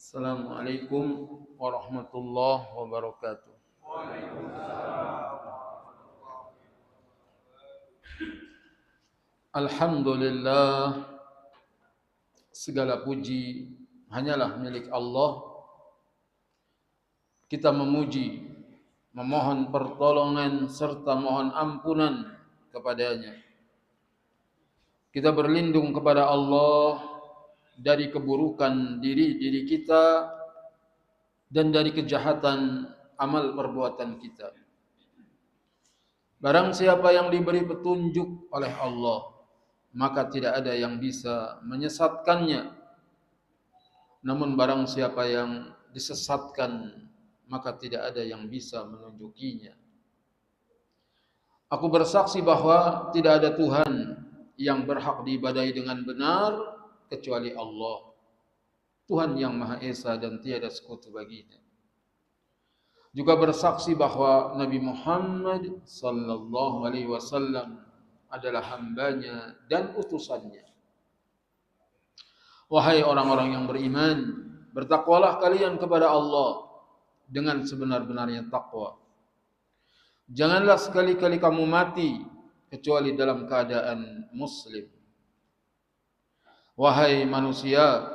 Assalamualaikum warahmatullahi wabarakatuh. Alhamdulillah, segala puji hanyalah milik Allah. Kita memuji, memohon pertolongan serta mohon ampunan kepadanya. Kita berlindung kepada Allah dari keburukan diri kita dan dari kejahatan amal perbuatan kita. Barang siapa yang diberi petunjuk oleh Allah, maka tidak ada yang bisa menyesatkannya. Namun barang siapa yang disesatkan, maka tidak ada yang bisa menunjukinya. Aku bersaksi bahwa tidak ada Tuhan yang berhak diibadahi dengan benar kecuali Allah, Tuhan yang Maha Esa dan tiada sekutu baginya. Juga bersaksi bahwa Nabi Muhammad sallallahu alaihi wasallam adalah hambanya dan utusannya. Wahai orang-orang yang beriman, bertakwalah kalian kepada Allah dengan sebenar-benarnya takwa. Janganlah sekali-kali kamu mati kecuali dalam keadaan muslim. Wahai manusia,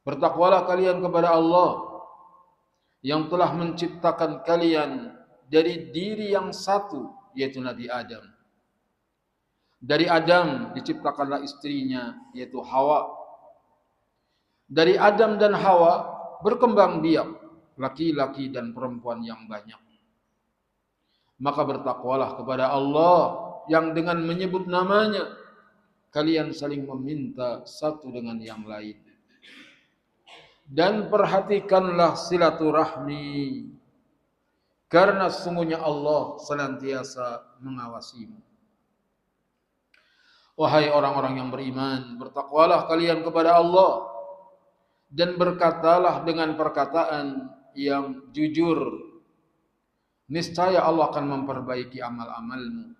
bertakwalah kalian kepada Allah yang telah menciptakan kalian dari diri yang satu, yaitu Nabi Adam. Dari Adam diciptakanlah istrinya, yaitu Hawa. Dari Adam dan Hawa berkembang biak laki-laki dan perempuan yang banyak. Maka bertakwalah kepada Allah yang dengan menyebut namanya kalian saling meminta satu dengan yang lain. Dan perhatikanlah silaturahmi, karena sesungguhnya Allah senantiasa mengawasimu. Wahai orang-orang yang beriman, bertakwalah kalian kepada Allah dan berkatalah dengan perkataan yang jujur. Niscaya Allah akan memperbaiki amal-amalmu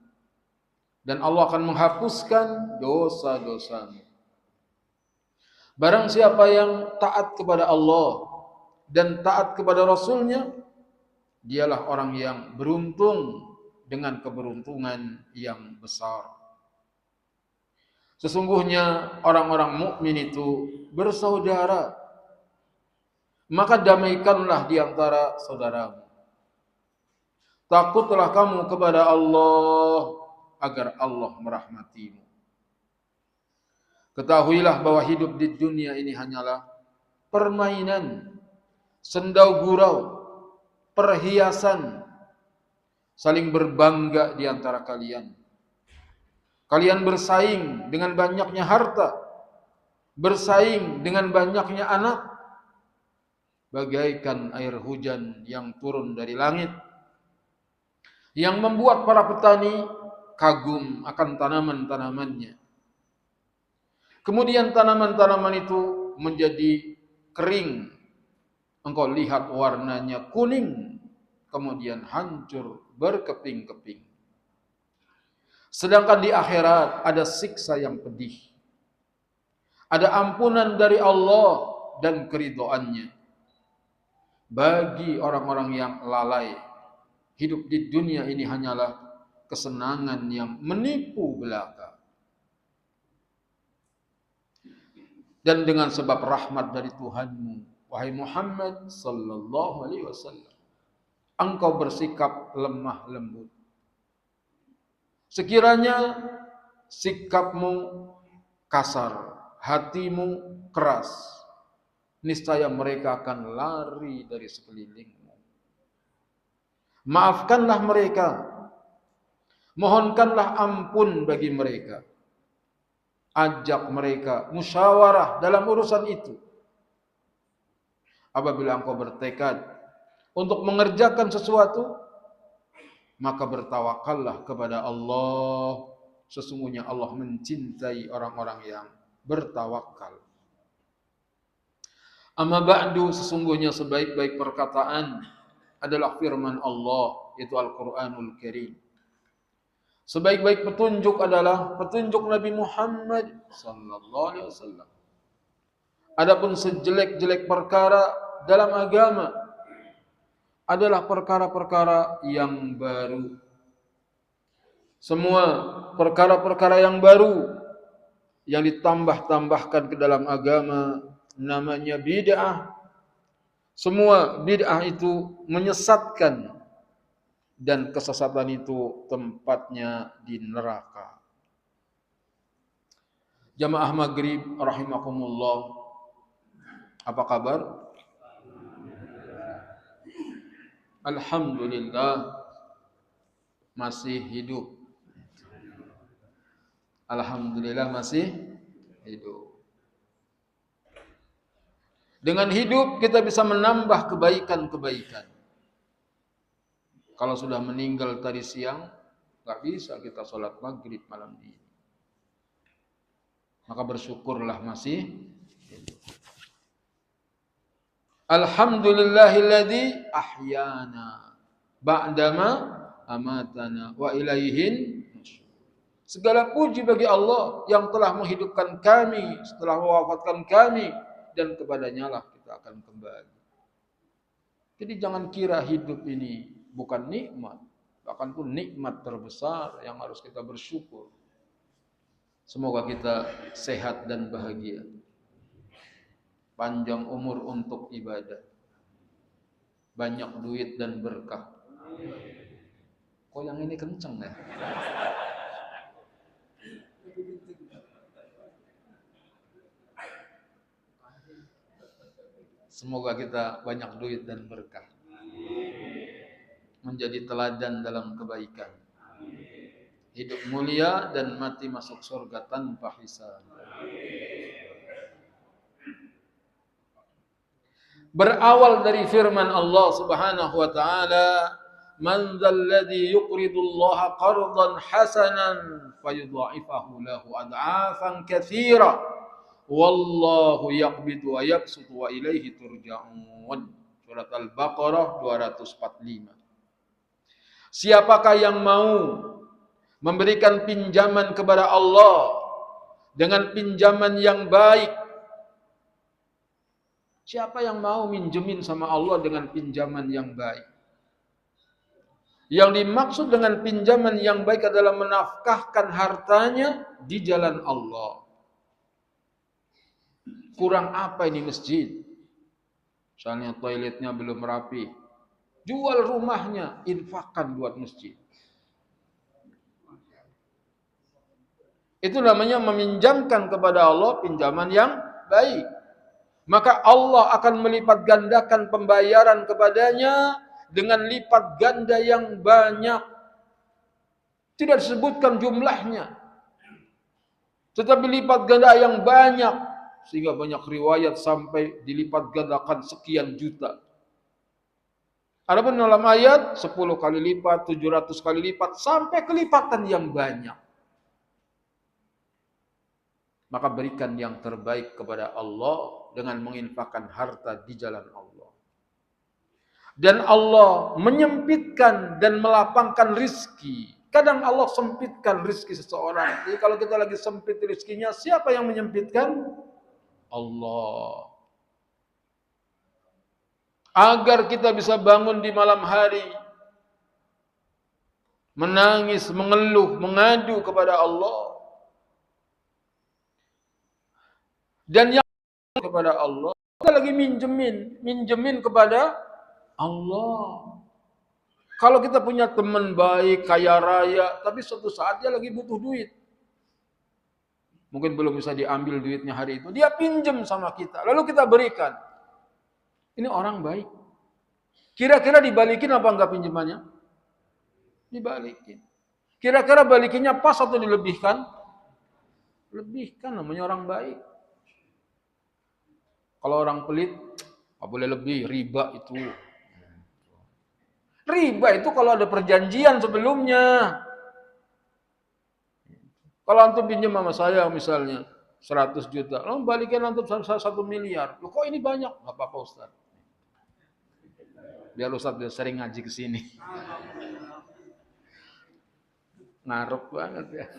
dan Allah akan menghapuskan dosa-dosamu. Barang siapa yang taat kepada Allah dan taat kepada Rasulnya, dialah orang yang beruntung dengan keberuntungan yang besar. Sesungguhnya orang-orang mukmin itu bersaudara, maka damaikanlah di antara saudaramu. Takutlah kamu kepada Allah agar Allah merahmatimu. Ketahuilah bahwa hidup di dunia ini hanyalah permainan, sendau gurau, perhiasan, saling berbangga di antara kalian. Kalian bersaing dengan banyaknya harta, bersaing dengan banyaknya anak, bagaikan air hujan yang turun dari langit, yang membuat para petani kagum akan tanaman-tanamannya. Kemudian tanaman-tanaman itu menjadi kering. Engkau lihat warnanya kuning, kemudian hancur berkeping-keping. Sedangkan di akhirat ada siksa yang pedih. Ada ampunan dari Allah dan keridhoannya bagi orang-orang yang lalai. Hidup di dunia ini hanyalah kesenangan yang menipu belaka. Dan dengan sebab rahmat dari Tuhanmu, wahai Muhammad sallallahu alaihi wasallam, engkau bersikap lemah lembut. Sekiranya sikapmu kasar, hatimu keras, niscaya mereka akan lari dari sekelilingmu. Maafkanlah mereka, mohonkanlah ampun bagi mereka. Ajak mereka musyawarah dalam urusan itu. Apabila engkau bertekad untuk mengerjakan sesuatu, maka bertawakallah kepada Allah. Sesungguhnya Allah mencintai orang-orang yang bertawakal. Amma ba'du, sesungguhnya sebaik-baik perkataan adalah firman Allah, yaitu Al-Quranul Karim. Sebaik-baik petunjuk adalah petunjuk Nabi Muhammad sallallahu alaihi wasallam. Adapun sejelek-jelek perkara dalam agama adalah perkara-perkara yang baru. Semua perkara-perkara yang baru yang ditambah-tambahkan ke dalam agama namanya bid'ah. Semua bid'ah itu menyesatkan dan kesesatan itu tempatnya di neraka. Jamaah maghrib rahimakumullah, apa kabar? Alhamdulillah masih hidup. Alhamdulillah masih hidup. Dengan hidup kita bisa menambah kebaikan-kebaikan. Kalau sudah meninggal tadi siang, nggak bisa kita sholat maghrib malam ini. Maka bersyukurlah masih hidup. Alhamdulillahilladzi ahyana ba'dama amatana wa ilaihin. Segala puji bagi Allah yang telah menghidupkan kami setelah mewafatkan kami, dan kepadanya lah kita akan kembali. Jadi jangan kira hidup ini bukan nikmat, bahkan pun nikmat terbesar yang harus kita bersyukur. Semoga kita sehat dan bahagia, panjang umur untuk ibadah, banyak duit dan berkah. Kok yang ini kenceng ya? Semoga kita banyak duit dan berkah, menjadi teladan dalam kebaikan, hidup mulia dan mati masuk surga tanpa hisab. Berawal dari firman Allah Subhanahu wa taala, "Man dzalladzi yuqridullaha qardan hasanan fayudha'ifahu lahu ad'afan katsira." Wallahu yaqbidu wa yabsutu wa ilaihi turja'un. Surat Al-Baqarah 245. Siapakah yang mau memberikan pinjaman kepada Allah dengan pinjaman yang baik? Siapa yang mau minjemin sama Allah dengan pinjaman yang baik? Yang dimaksud dengan pinjaman yang baik adalah menafkahkan hartanya di jalan Allah. Kurang apa ini masjid? Misalnya toiletnya belum rapi, jual rumahnya, infakkan buat masjid. Itu namanya meminjamkan kepada Allah pinjaman yang baik. Maka Allah akan melipat gandakan pembayaran kepadanya dengan lipat ganda yang banyak. Tidak disebutkan jumlahnya, tetapi lipat ganda yang banyak. Sehingga banyak riwayat sampai dilipat gandakan sekian juta. Adapun dalam ayat 10 kali lipat, 700 kali lipat, sampai kelipatan yang banyak. Maka berikan yang terbaik kepada Allah dengan menginfakkan harta di jalan Allah. Dan Allah menyempitkan dan melapangkan rizki. Kadang Allah sempitkan rizki seseorang. Jadi kalau kita lagi sempit rizkinya, siapa yang menyempitkan? Allah. Agar kita bisa bangun di malam hari, menangis, mengeluh, mengadu kepada Allah. Dan yang kepada Allah, kita lagi minjemin kepada Allah. Kalau kita punya teman baik, kaya raya, tapi suatu saat dia lagi butuh duit, mungkin belum bisa diambil duitnya hari itu, dia pinjam sama kita, lalu kita berikan. Ini orang baik. Kira-kira dibalikin apa enggak pinjamannya? Dibalikin. Kira-kira balikinnya pas atau dilebihkan? Lebihkan, namanya orang baik. Kalau orang pelit, nggak boleh lebih, riba itu. Riba itu kalau ada perjanjian sebelumnya. Kalau antum pinjam sama saya misalnya 100 juta, lalu balikin antum 1 miliar. Loh, kok ini banyak? Nggak apa-apa Ustaz. Biar Ustaz sering ngaji ke sini. Ngarep banget ya.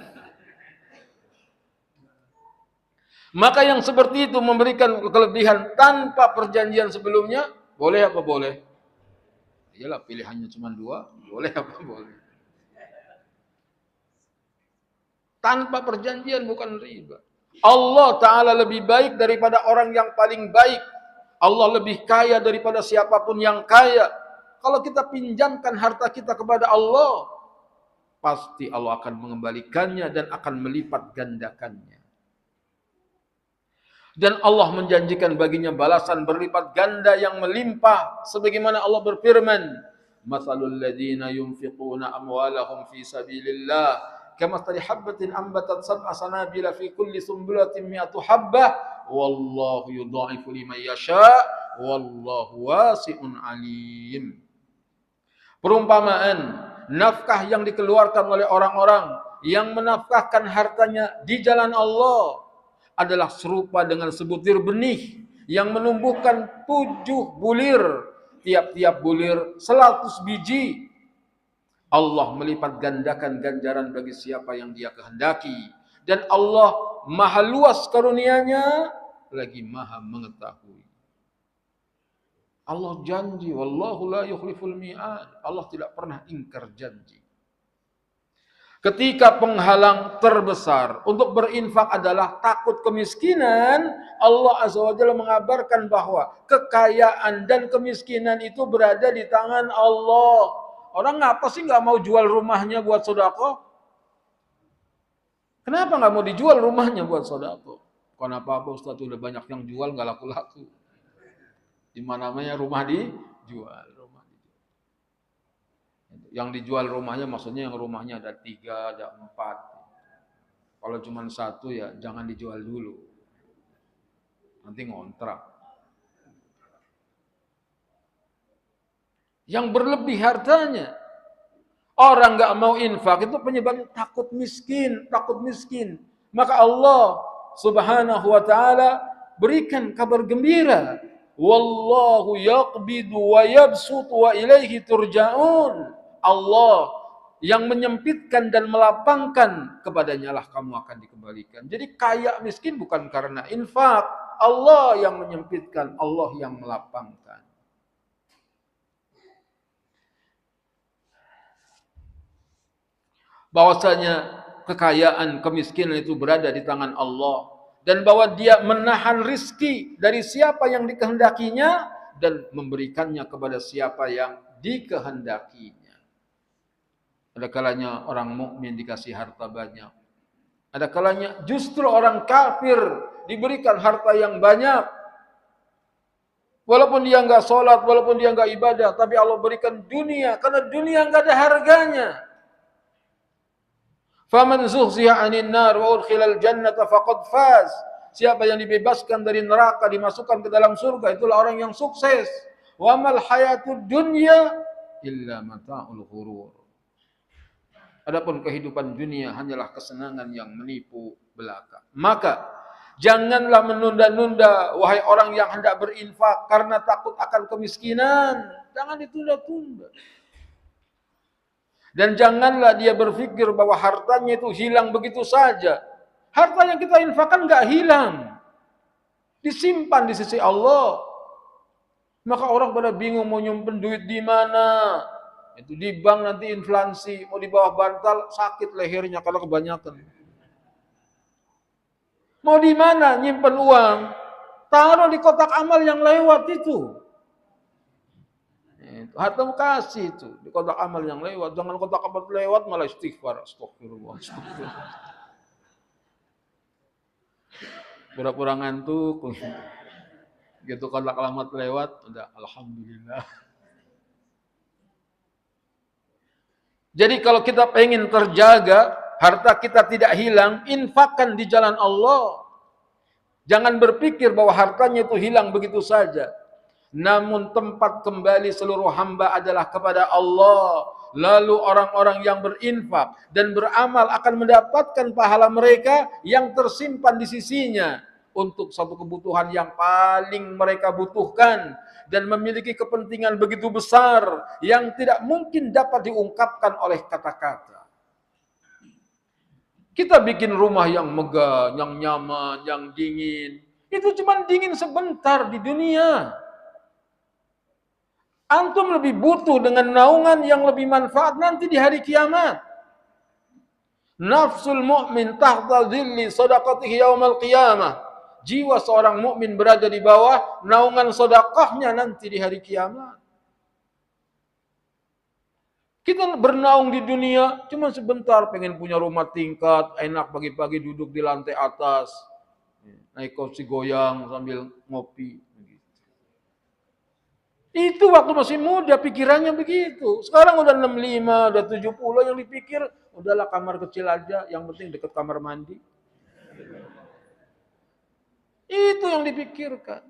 Maka yang seperti itu memberikan kelebihan tanpa perjanjian sebelumnya, boleh apa boleh? Iyalah, pilihannya cuma dua, boleh apa boleh? Tanpa perjanjian bukan riba. Allah Ta'ala lebih baik daripada orang yang paling baik. Allah lebih kaya daripada siapapun yang kaya. Kalau kita pinjamkan harta kita kepada Allah, pasti Allah akan mengembalikannya dan akan melipat gandakannya. Dan Allah menjanjikan baginya balasan berlipat ganda yang melimpah. Sebagaimana Allah berfirman, "Matsalul ladzina yunfiquna amwalahum fi sabilillah kamathali habbatin ambatat sab'a sanabila fi kulli sumbulatin mi'atu habbah wallahu yudha'ifu liman yasha' wallahu wasi'un alim." Perumpamaan nafkah yang dikeluarkan oleh orang-orang yang menafkahkan hartanya di jalan Allah adalah serupa dengan sebutir benih yang menumbuhkan 7 bulir, tiap-tiap bulir 100 biji. Allah melipat gandakan ganjaran bagi siapa yang Dia kehendaki, dan Allah maha luas karunia-Nya lagi maha mengetahui. Allah janji, wallahu la yukhliful mi'ad. Allah tidak pernah ingkar janji. Ketika penghalang terbesar untuk berinfak adalah takut kemiskinan, Allah Azza wa Jalla mengabarkan bahwa kekayaan dan kemiskinan itu berada di tangan Allah. Orang ngapa sih nggak mau jual rumahnya buat sedekah? Kenapa nggak mau dijual rumahnya buat sedekah? Kenapa Ustaz, udah banyak yang jual nggak laku-laku? Di mana-mana rumah dijual. Yang dijual rumahnya maksudnya yang rumahnya ada 3, ada 4. Kalau cuma 1 ya jangan dijual dulu. Nanti ngontrak. Yang berlebih hartanya. Orang nggak mau infak itu penyebabnya takut miskin. Maka Allah Subhanahu wa ta'ala berikan kabar gembira. Wallahu yaqbidu wa yabsutu wa ilaihi turja'un. Allah yang menyempitkan dan melapangkan, kepadanya lah kamu akan dikembalikan. Jadi kaya miskin bukan karena infak. Allah yang menyempitkan, Allah yang melapangkan. Bahwasanya kekayaan, kemiskinan itu berada di tangan Allah, dan bahwa Dia menahan rizki dari siapa yang dikehendakinya dan memberikannya kepada siapa yang dikehendakinya. Ada kalanya orang mukmin dikasih harta banyak. Ada kalanya justru orang kafir diberikan harta yang banyak. Walaupun dia enggak sholat, walaupun dia enggak ibadah, tapi Allah berikan dunia, karena dunia enggak ada harganya. Faman zuhziha 'anil nar wa udkhilal jannata faqad faz. Siapa yang dibebaskan dari neraka, dimasukkan ke dalam surga, itulah orang yang sukses. Wa mal hayatud dunya illa mata'ul ghurur. Adapun kehidupan dunia hanyalah kesenangan yang menipu belaka. Maka janganlah menunda-nunda, wahai orang yang hendak berinfak karena takut akan kemiskinan. Jangan ditunda-tunda. Dan janganlah dia berpikir bahwa hartanya itu hilang begitu saja. Harta yang kita infakkan enggak hilang. Disimpan di sisi Allah. Maka orang pada bingung mau nyimpen duit di mana. Itu di bank nanti inflasi, mau di bawah bantal sakit lehernya kalau kebanyakan. Mau di mana nyimpen uang? Taruh di kotak amal yang lewat itu. Hartamu kasih itu di kotak amal yang lewat. Jangan kotak amal lewat malah istighfar. Astagfirullah. Pura-pura ngantuk. Gitu kotak alamat lewat, udah alhamdulillah. Jadi kalau kita pengen terjaga, harta kita tidak hilang, infakkan di jalan Allah. Jangan berpikir bahwa hartanya itu hilang begitu saja. Namun tempat kembali seluruh hamba adalah kepada Allah. Lalu orang-orang yang berinfak dan beramal akan mendapatkan pahala mereka yang tersimpan di sisinya untuk satu kebutuhan yang paling mereka butuhkan dan memiliki kepentingan begitu besar yang tidak mungkin dapat diungkapkan oleh kata-kata. Kita bikin rumah yang megah, yang nyaman, yang dingin. Itu cuma dingin sebentar di dunia. Antum lebih butuh dengan naungan yang lebih manfaat nanti di hari kiamat. Nafsul mu'min tahta zilli sadaqatihi yaumal qiyamah. Jiwa seorang mukmin berada di bawah naungan sedekahnya nanti di hari kiamat. Kita bernaung di dunia cuma sebentar, pengen punya rumah tingkat, enak pagi-pagi duduk di lantai atas, naik kursi goyang sambil ngopi. Itu waktu masih muda pikirannya begitu. Sekarang udah 65, udah 70 yang dipikir, udahlah kamar kecil aja, yang penting dekat kamar mandi. Itu yang dipikirkan.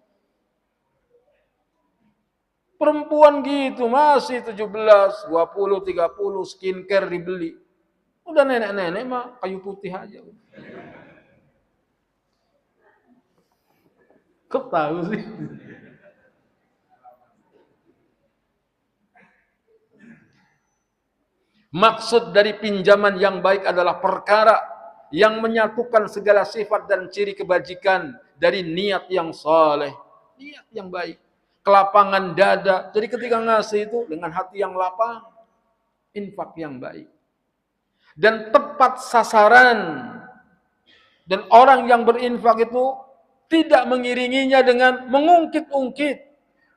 Perempuan gitu masih 17, 20, 30 skincare dibeli. Udah nenek-nenek mah kayu putih aja. Kok tahu sih? Maksud dari pinjaman yang baik adalah perkara yang menyatukan segala sifat dan ciri kebajikan dari niat yang saleh, niat yang baik, kelapangan dada. Jadi ketika ngasih itu dengan hati yang lapang, infak yang baik. Dan tepat sasaran. Dan orang yang berinfak itu tidak mengiringinya dengan mengungkit-ungkit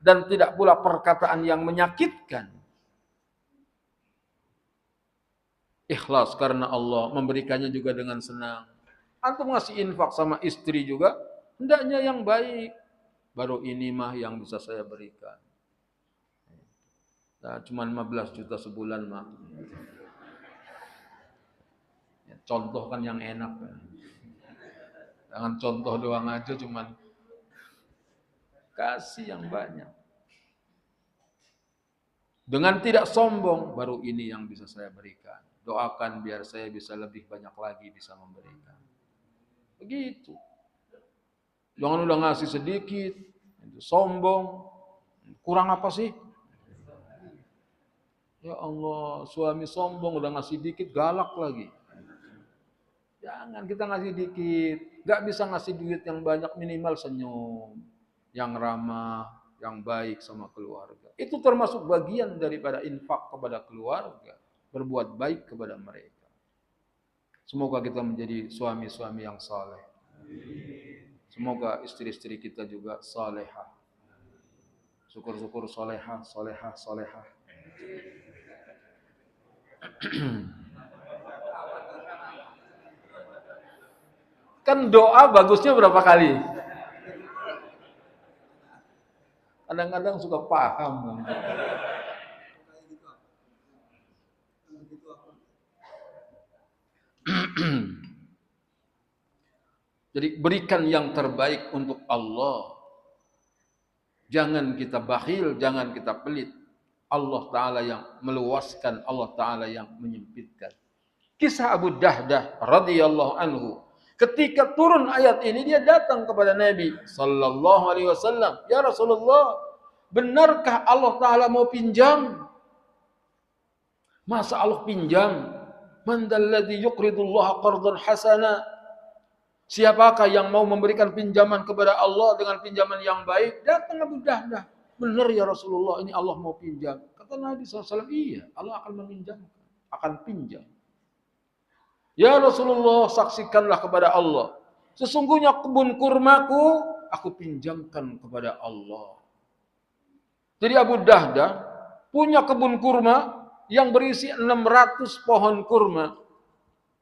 dan tidak pula perkataan yang menyakitkan. Ikhlas karena Allah, memberikannya juga dengan senang. Antum ngasih infak sama istri juga, hendaknya yang baik. Baru ini mah yang bisa saya berikan. Nah, cuma 15 juta sebulan mah. Ya, contoh kan yang enak. Jangan contoh doang aja, cuman kasih yang banyak. Dengan tidak sombong, baru ini yang bisa saya berikan. Doakan biar saya bisa lebih banyak lagi bisa memberikan. Begitu. Jangan udah ngasih sedikit, sombong. Kurang apa sih? Ya Allah, suami sombong udah ngasih dikit, galak lagi. Jangan kita ngasih dikit. Gak bisa ngasih duit yang banyak, minimal senyum. Yang ramah, yang baik sama keluarga. Itu termasuk bagian daripada infak kepada keluarga. Berbuat baik kepada mereka. Semoga kita menjadi suami-suami yang saleh. Semoga istri-istri kita juga salehah. Syukur-syukur salehah, salehah, salehah. Kan doa bagusnya berapa kali? Kadang-kadang suka paham. Jadi berikan yang terbaik untuk Allah. Jangan kita bakhil, jangan kita pelit. Allah Ta'ala yang meluaskan, Allah Ta'ala yang menyempitkan. Kisah Abu Dahdah radhiyallahu anhu. Ketika turun ayat ini, dia datang kepada Nabi sallallahu alaihi wasallam. Ya Rasulullah, benarkah Allah Ta'ala mau pinjam? Masa Allah pinjam? Man dalladhi yuqridullaha qardan hasana? Siapakah yang mau memberikan pinjaman kepada Allah dengan pinjaman yang baik? Datang Abu Dahdah. Benar ya Rasulullah, ini Allah mau pinjam. Kata Nabi SAW, iya, Allah akan meminjamkan, akan pinjam. Ya Rasulullah, saksikanlah kepada Allah. Sesungguhnya kebun kurmaku, aku pinjamkan kepada Allah. Jadi Abu Dahdah punya kebun kurma yang berisi 600 pohon kurma.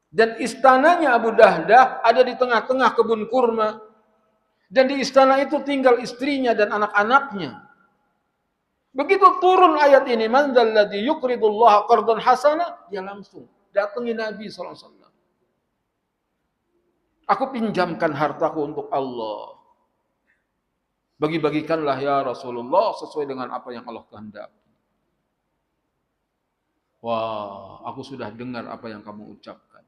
Dan istananya Abu Dahdah ada di tengah-tengah kebun kurma. Dan di istana itu tinggal istrinya dan anak-anaknya. Begitu turun ayat ini, man dzalladzi yuqridullaha qardan hasana, dia langsung datangi Nabi SAW. Aku pinjamkan hartaku untuk Allah. Bagi-bagikanlah ya Rasulullah sesuai dengan apa yang Allah kehendaki. Wah, aku sudah dengar apa yang kamu ucapkan.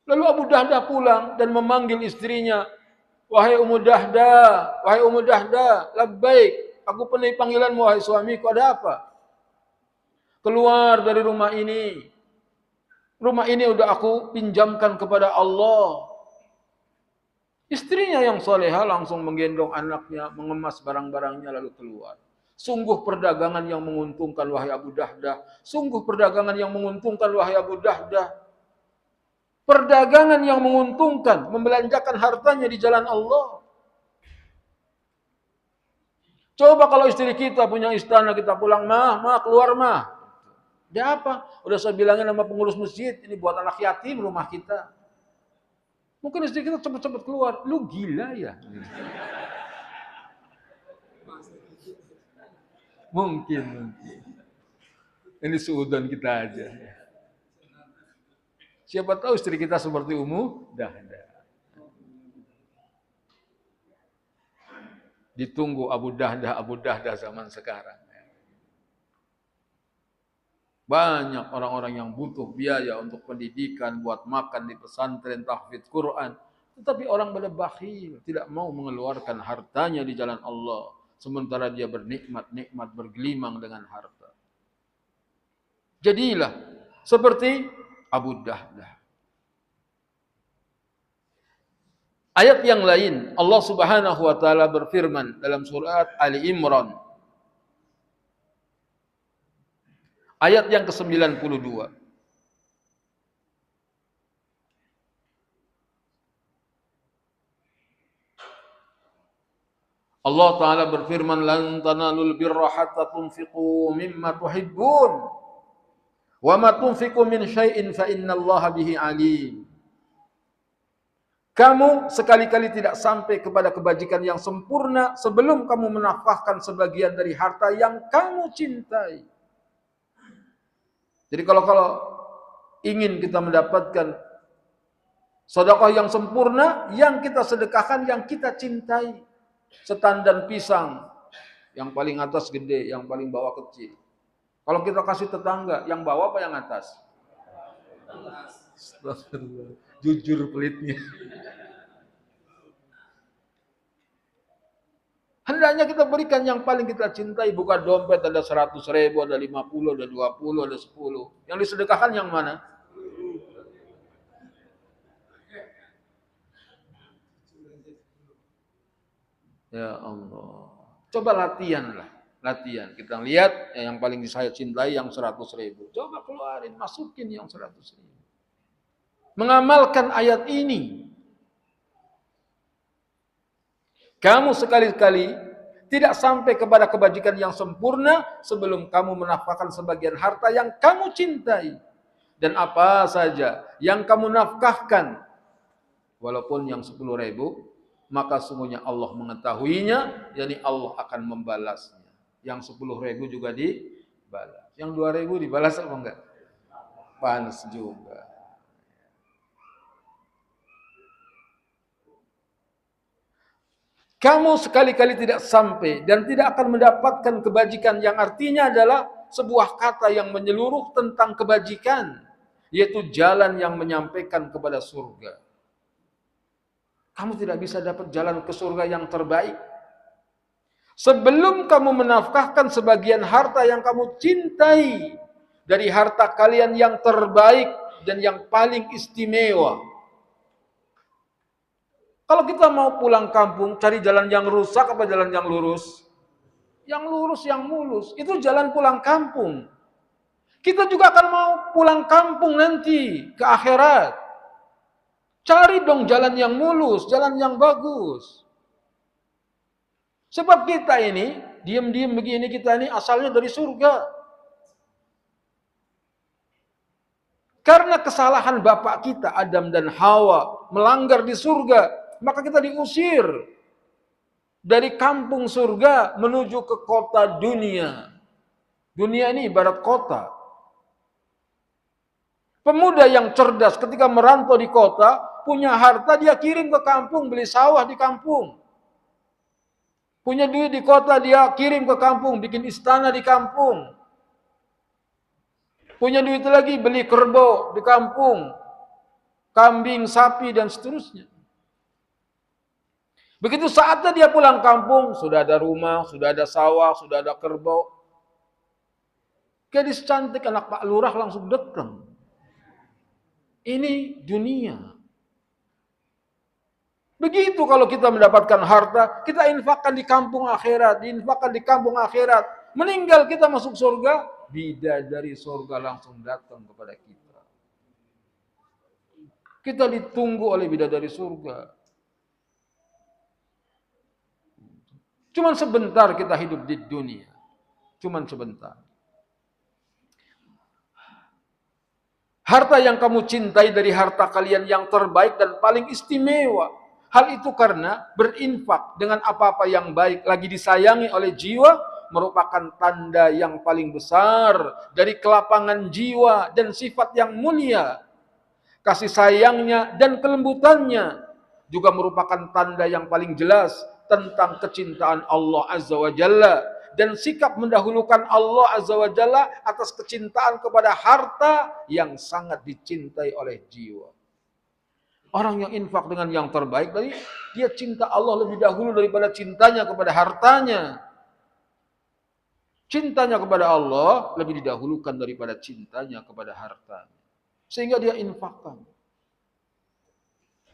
Lalu Abu Dahdah pulang dan memanggil istrinya. Wahai Ummu Dahdah, wahai Ummu Dahdah, labbaik. Aku penuhi panggilanmu, wahai suamiku, ada apa? Keluar dari rumah ini. Rumah ini udah aku pinjamkan kepada Allah. Istrinya yang soleha langsung menggendong anaknya, mengemas barang-barangnya lalu keluar. Sungguh perdagangan yang menguntungkan wahai Abu Dahdah. Sungguh perdagangan yang menguntungkan wahai Abu Dahdah. Perdagangan yang menguntungkan, membelanjakan hartanya di jalan Allah. Coba kalau istri kita punya istana, kita pulang, mah keluar mah. Dia apa? Udah saya bilangin sama pengurus masjid, ini buat anak yatim rumah kita. Mungkin istri kita cepat-cepat keluar. Lu gila ya? Mungkin. Ini suudon kita aja. Siapa tahu istri kita seperti Ummu Dahdah. Ditunggu Abu Dahdah zaman sekarang. Banyak orang-orang yang butuh biaya untuk pendidikan, buat makan di pesantren, tahfidz Quran. Tetapi orang pada bakhil, tidak mau mengeluarkan hartanya di jalan Allah. Sementara dia bernikmat-nikmat, bergelimang dengan harta. Jadilah seperti Abu Dahdah. Ayat yang lain, Allah Subhanahu wa taala berfirman dalam surat Ali Imran ayat yang ke-92. Allah taala berfirman, "Lan tanalul birra hatta tunfiqu mimma tuhibbun, wa ma tunfiqu min syai'in fa innallaha bihi alim." Kamu sekali-kali tidak sampai kepada kebajikan yang sempurna sebelum kamu menafkahkan sebagian dari harta yang kamu cintai. Jadi kalau ingin kita mendapatkan sedekah yang sempurna, yang kita sedekahkan yang kita cintai. Setandan pisang, yang paling atas gede, yang paling bawah kecil. Kalau kita kasih tetangga, yang bawah apa yang atas? Jujur pelitnya. Hendaknya kita berikan yang paling kita cintai, bukan dompet ada 100.000, ada 50, ada 20, ada 10. Yang disedekahkan yang mana? Ya Allah. Coba latihan. Kita lihat yang paling saya cintai yang 100.000. Coba keluarin, masukin yang 100.000. Mengamalkan ayat ini. Kamu sekali-kali tidak sampai kepada kebajikan yang sempurna sebelum kamu menafkahkan sebagian harta yang kamu cintai. Dan apa saja yang kamu nafkahkan, walaupun yang 10.000, maka sungguhnya Allah mengetahuinya, yakni Allah akan membalasnya. Yang 10.000 juga dibalas. Yang 2.000 dibalas apa enggak? Panas juga. Kamu sekali-kali tidak sampai dan tidak akan mendapatkan kebajikan yang artinya adalah sebuah kata yang menyeluruh tentang kebajikan, yaitu jalan yang menyampaikan kepada surga. Kamu tidak bisa dapat jalan ke surga yang terbaik sebelum kamu menafkahkan sebagian harta yang kamu cintai dari harta kalian yang terbaik dan yang paling istimewa. Kalau kita mau pulang kampung, cari jalan yang rusak apa jalan yang lurus? Yang lurus, yang mulus. Itu jalan pulang kampung. Kita juga akan mau pulang kampung nanti ke akhirat. Cari dong jalan yang mulus, jalan yang bagus. Sebab kita ini, diam-diam begini kita ini asalnya dari surga. Karena kesalahan bapak kita, Adam dan Hawa, melanggar di surga, maka kita diusir dari kampung surga menuju ke kota dunia. Dunia ini ibarat kota. Pemuda yang cerdas ketika merantau di kota, punya harta dia kirim ke kampung, beli sawah di kampung. Punya duit di kota dia kirim ke kampung, bikin istana di kampung. Punya duit lagi beli kerbau di kampung, kambing, sapi dan seterusnya. Begitu saatnya dia pulang kampung, sudah ada rumah, sudah ada sawah, sudah ada kerbau. Gadis cantik anak Pak Lurah langsung datang. Ini dunia. Begitu kalau kita mendapatkan harta, kita infakkan di kampung akhirat, diinfakkan di kampung akhirat. Meninggal kita masuk surga, bidadari surga langsung datang kepada kita. Kita ditunggu oleh bidadari surga. Cuman sebentar kita hidup di dunia. Cuman sebentar. Harta yang kamu cintai dari harta kalian yang terbaik dan paling istimewa. Hal itu karena berinfak dengan apa-apa yang baik lagi disayangi oleh jiwa merupakan tanda yang paling besar dari kelapangan jiwa dan sifat yang mulia. Kasih sayangnya dan kelembutannya juga merupakan tanda yang paling jelas tentang kecintaan Allah Azza wa Jalla dan sikap mendahulukan Allah Azza wa Jalla atas kecintaan kepada harta yang sangat dicintai oleh jiwa. Orang yang infak dengan yang terbaik tadi, dia cinta Allah lebih dahulu daripada cintanya kepada hartanya. Cintanya kepada Allah lebih didahulukan daripada cintanya kepada hartanya. Sehingga dia infakkan.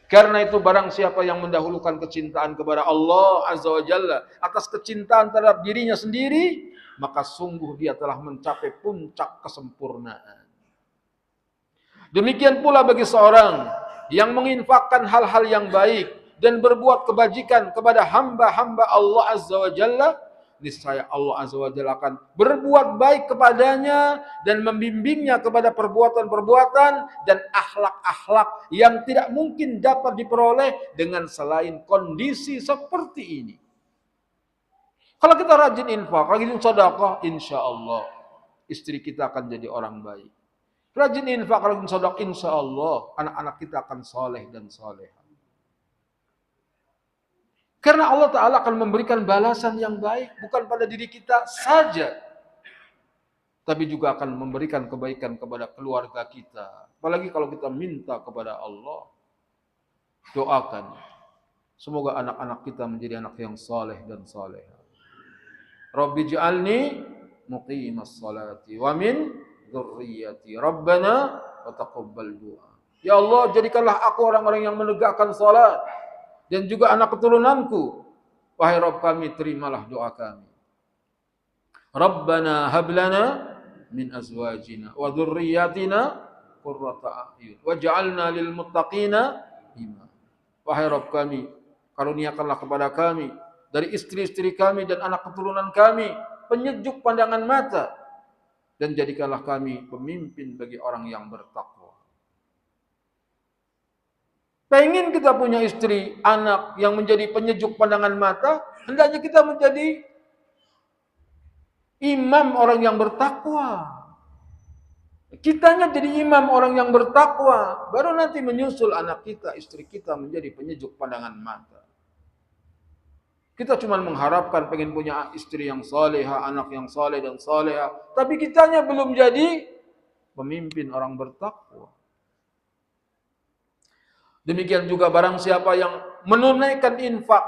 Karena itu barang siapa yang mendahulukan kecintaan kepada Allah Azza wa Jalla atas kecintaan terhadap dirinya sendiri, maka sungguh dia telah mencapai puncak kesempurnaan. Demikian pula bagi seorang yang menginfakkan hal-hal yang baik dan berbuat kebajikan kepada hamba-hamba Allah Azza wa Jalla, niscaya Allah Azza wa Jalla akan berbuat baik kepadanya dan membimbingnya kepada perbuatan-perbuatan dan akhlak-akhlak yang tidak mungkin dapat diperoleh dengan selain kondisi seperti ini. Kalau kita rajin infak, rajin sedekah, insya Allah istri kita akan jadi orang baik. Rajin infak, rajin sedekah, insya Allah anak-anak kita akan soleh dan soleha. Karena Allah Ta'ala akan memberikan balasan yang baik, bukan pada diri kita saja, tapi juga akan memberikan kebaikan kepada keluarga kita. Apalagi kalau kita minta kepada Allah, doakan, semoga anak-anak kita menjadi anak yang soleh dan soleha. Rabbi ja'alni muqimas salati wa min dzurriyyati Rabbana wa taqabbal du'a. Ya Allah, jadikanlah aku orang-orang yang menegakkan salat dan juga anak keturunanku. Wahai Rabb kami, terimalah doa kami. Rabbana hab lana min azwajina wa dzurriyyatina qurrata a'yun waj'alna lil muttaqina imama. Wahai Rabb kami, karuniakanlah kepada kami dari istri-istri kami dan anak keturunan kami penyejuk pandangan mata, dan jadikanlah kami pemimpin bagi orang yang bertakwa. Pengen kita punya istri, anak yang menjadi penyejuk pandangan mata, hendaknya kita menjadi imam orang yang bertakwa. Kitanya jadi imam orang yang bertakwa, baru nanti menyusul anak kita, istri kita menjadi penyejuk pandangan mata. Kita cuma mengharapkan pengen punya istri yang soleha, anak yang soleh dan soleha, tapi kitanya belum jadi pemimpin orang bertakwa. Demikian juga barang siapa yang menunaikan infak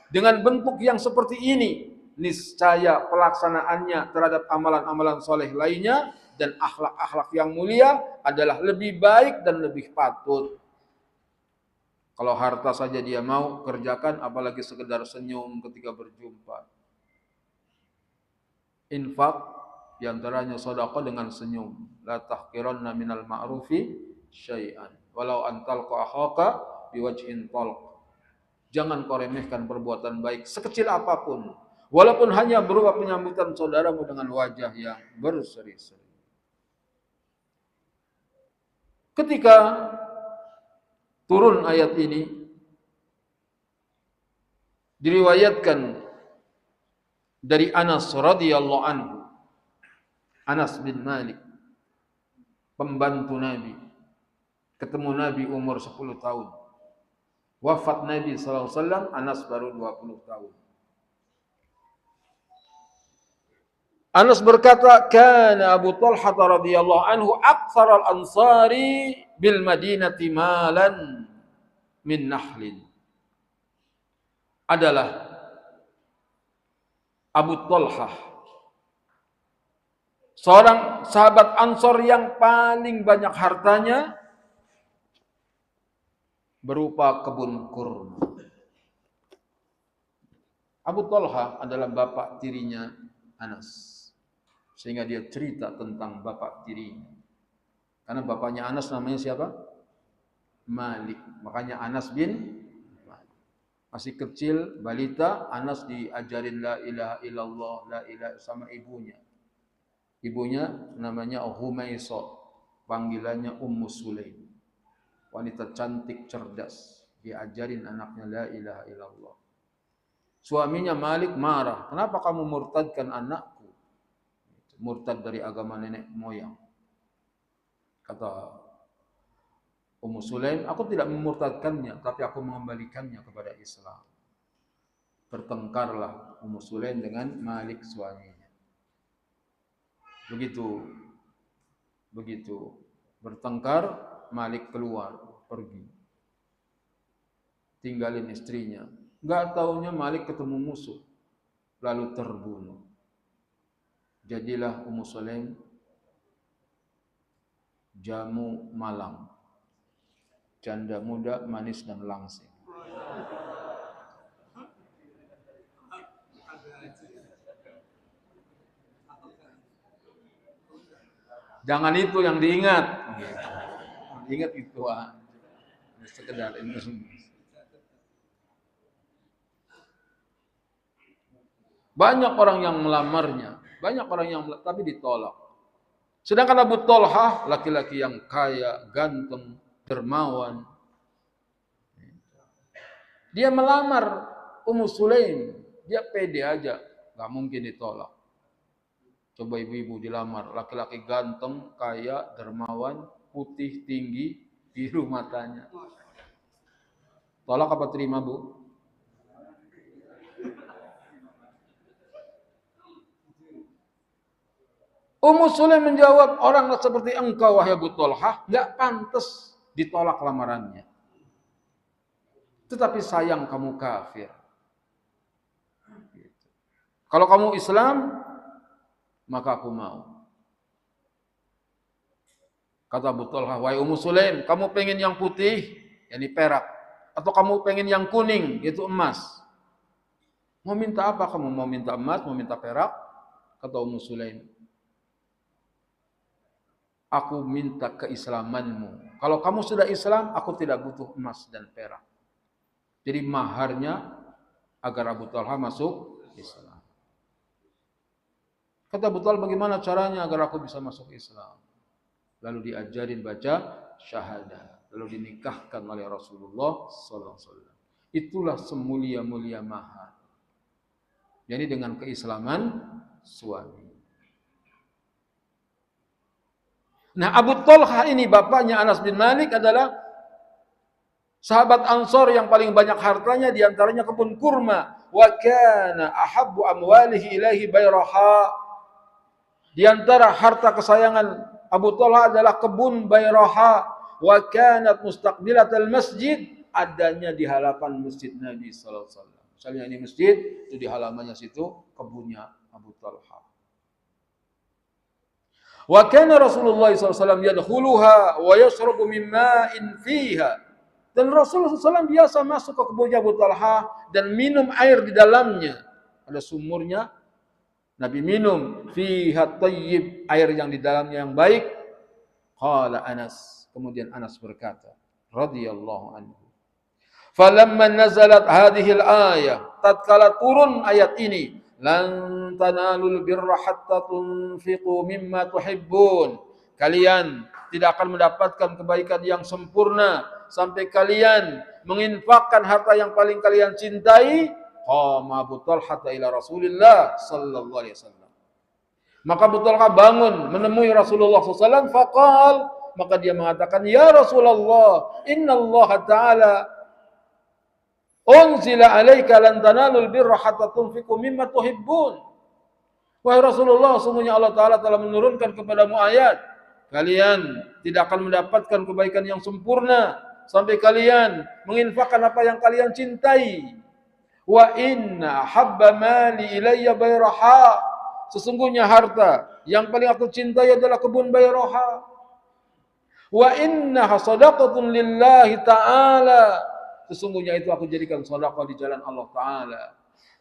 dengan bentuk yang seperti ini, niscaya pelaksanaannya terhadap amalan-amalan soleh lainnya dan akhlak-akhlak yang mulia adalah lebih baik dan lebih patut. Kalau harta saja dia mau kerjakan, apalagi sekedar senyum ketika berjumpa. Infak diantaranya sedekah dengan senyum. La tahqiranna minal ma'rufi syai'an walau antalqa akhaka biwajhin talq. Jangan kau remehkan perbuatan baik sekecil apapun, walaupun hanya berupa penyambutan saudaramu dengan wajah yang berseri-seri. Ketika turun ayat ini, diriwayatkan dari Anas radhiyallahu anhu, Anas bin Malik, pembantu Nabi, ketemu Nabi umur 10 tahun. Wafat Nabi SAW, Anas baru 20 tahun. Anas berkata, "Kana Abu Talhah radhiyallahu anhu aktsar al-ansari bil Madinati malan min nahlin." Adalah Abu Talhah, seorang sahabat Ansor yang paling banyak hartanya berupa kebun kurma. Abu Talha adalah bapak tirinya Anas. Sehingga dia cerita tentang bapak tirinya. Karena bapaknya Anas namanya siapa? Malik. Makanya Anas bin Malik. Masih kecil, balita, Anas diajarin la ilaha illallah, la ilaha sama ibunya. Ibunya namanya Humaisah. Panggilannya Ummu Sulaim. Wanita cantik, cerdas. Diajarin anaknya la ilaha illallah. Suaminya Malik marah. Kenapa kamu murtadkan anakku? Murtad dari agama nenek moyang. Kata Ummu Sulaim, aku tidak memurtadkannya, tapi aku mengembalikannya kepada Islam. Bertengkarlah Ummu Sulaim dengan Malik suaminya. Begitu bertengkar, Malik keluar, pergi. Tinggalin istrinya. Enggak taunya Malik ketemu musuh, lalu terbunuh. Jadilah Ummu Sulaim jamu malang, janda muda, manis dan langsing. Jangan itu yang diingat. Ingat itu sekedar ini. Banyak orang yang melamarnya, tapi ditolak. Sedangkan Abu Talha laki-laki yang kaya, ganteng, dermawan. Dia melamar Ummu Sulaim, dia pede aja, nggak mungkin ditolak. Coba ibu-ibu dilamar, laki-laki ganteng, kaya, dermawan, putih, tinggi, biru matanya. Tolak apa terima, Bu? Ummu Sulaim menjawab, orang seperti engkau wahai Abu Talha enggak pantas ditolak lamarannya. Tetapi sayang kamu kafir. Kalau kamu Islam, maka aku mau. Kata Abu Talha, wahai Ummu Sulaim, kamu pengen yang putih, yakni perak, atau kamu pengen yang kuning, yaitu emas? Mau minta apa kamu? Mau minta emas, mau minta perak? Kata Ummu Sulaim, aku minta keislamanmu. Kalau kamu sudah Islam, aku tidak butuh emas dan perak. Jadi maharnya agar Abu Talha masuk Islam. Kata Abu Talha, bagaimana caranya agar aku bisa masuk Islam? Lalu diajarin baca syahadah. Lalu dinikahkan oleh Rasulullah SAW. Itulah semulia-mulia mahar. Jadi dengan keislaman suami. Nah, Abu Talha ini bapaknya Anas bin Malik adalah sahabat Ansor yang paling banyak hartanya, diantaranya kebun kurma. Wa kana ahabbu amwalihi ilaihi bayraha. Di antara harta kesayangan Abu Talha adalah kebun bayraha. Wa kanat mustaqbilatal masjid, adanya di halaman masjid Nabi sallallahu alaihi wasallam. Misalnya ini masjid, itu di halamannya situ kebunnya Abu Talha. Wa kana Rasulullah SAW yadkhuluha wa yashrabu min ma'in fiha. Dan Rasulullah SAW biasa masuk ke kebunnya Abu Talha dan minum air di dalamnya. Ada sumurnya, Nabi minum. Fiha tayyib, air yang di dalamnya yang baik. Qala Anas, kemudian Anas berkata, radhiyallahu anhu. Falamma nazalat hadhil ayah, tatkala turun ayat ini, lan tanalul birra hatta tunfiqu mimma tuhibbun. Kalian tidak akan mendapatkan kebaikan yang sempurna sampai kalian menginfakkan harta yang paling kalian cintai. Qama Abu Talha ila Rasulillah sallallahu alaihi wasallam. Maka Abu Talha bangun menemui Rasulullah SAW. Faqal, maka dia mengatakan, ya Rasulullah, inna Allah Ta'ala unzila alaika lan tanalul birra hatta tunfiqu mimma tuhibbun. Wahai Rasulullah, sungguhnya Allah Ta'ala telah menurunkan kepadamu ayat, kalian tidak akan mendapatkan kebaikan yang sempurna sampai kalian menginfakkan apa yang kalian cintai. Wa inna habba mali ilayya bayraha. Sesungguhnya harta yang paling aku cintai adalah kebun bayraha. Wa innaha shadaqatun lillahi ta'ala. Sesungguhnya itu aku jadikan sedekah di jalan Allah Ta'ala.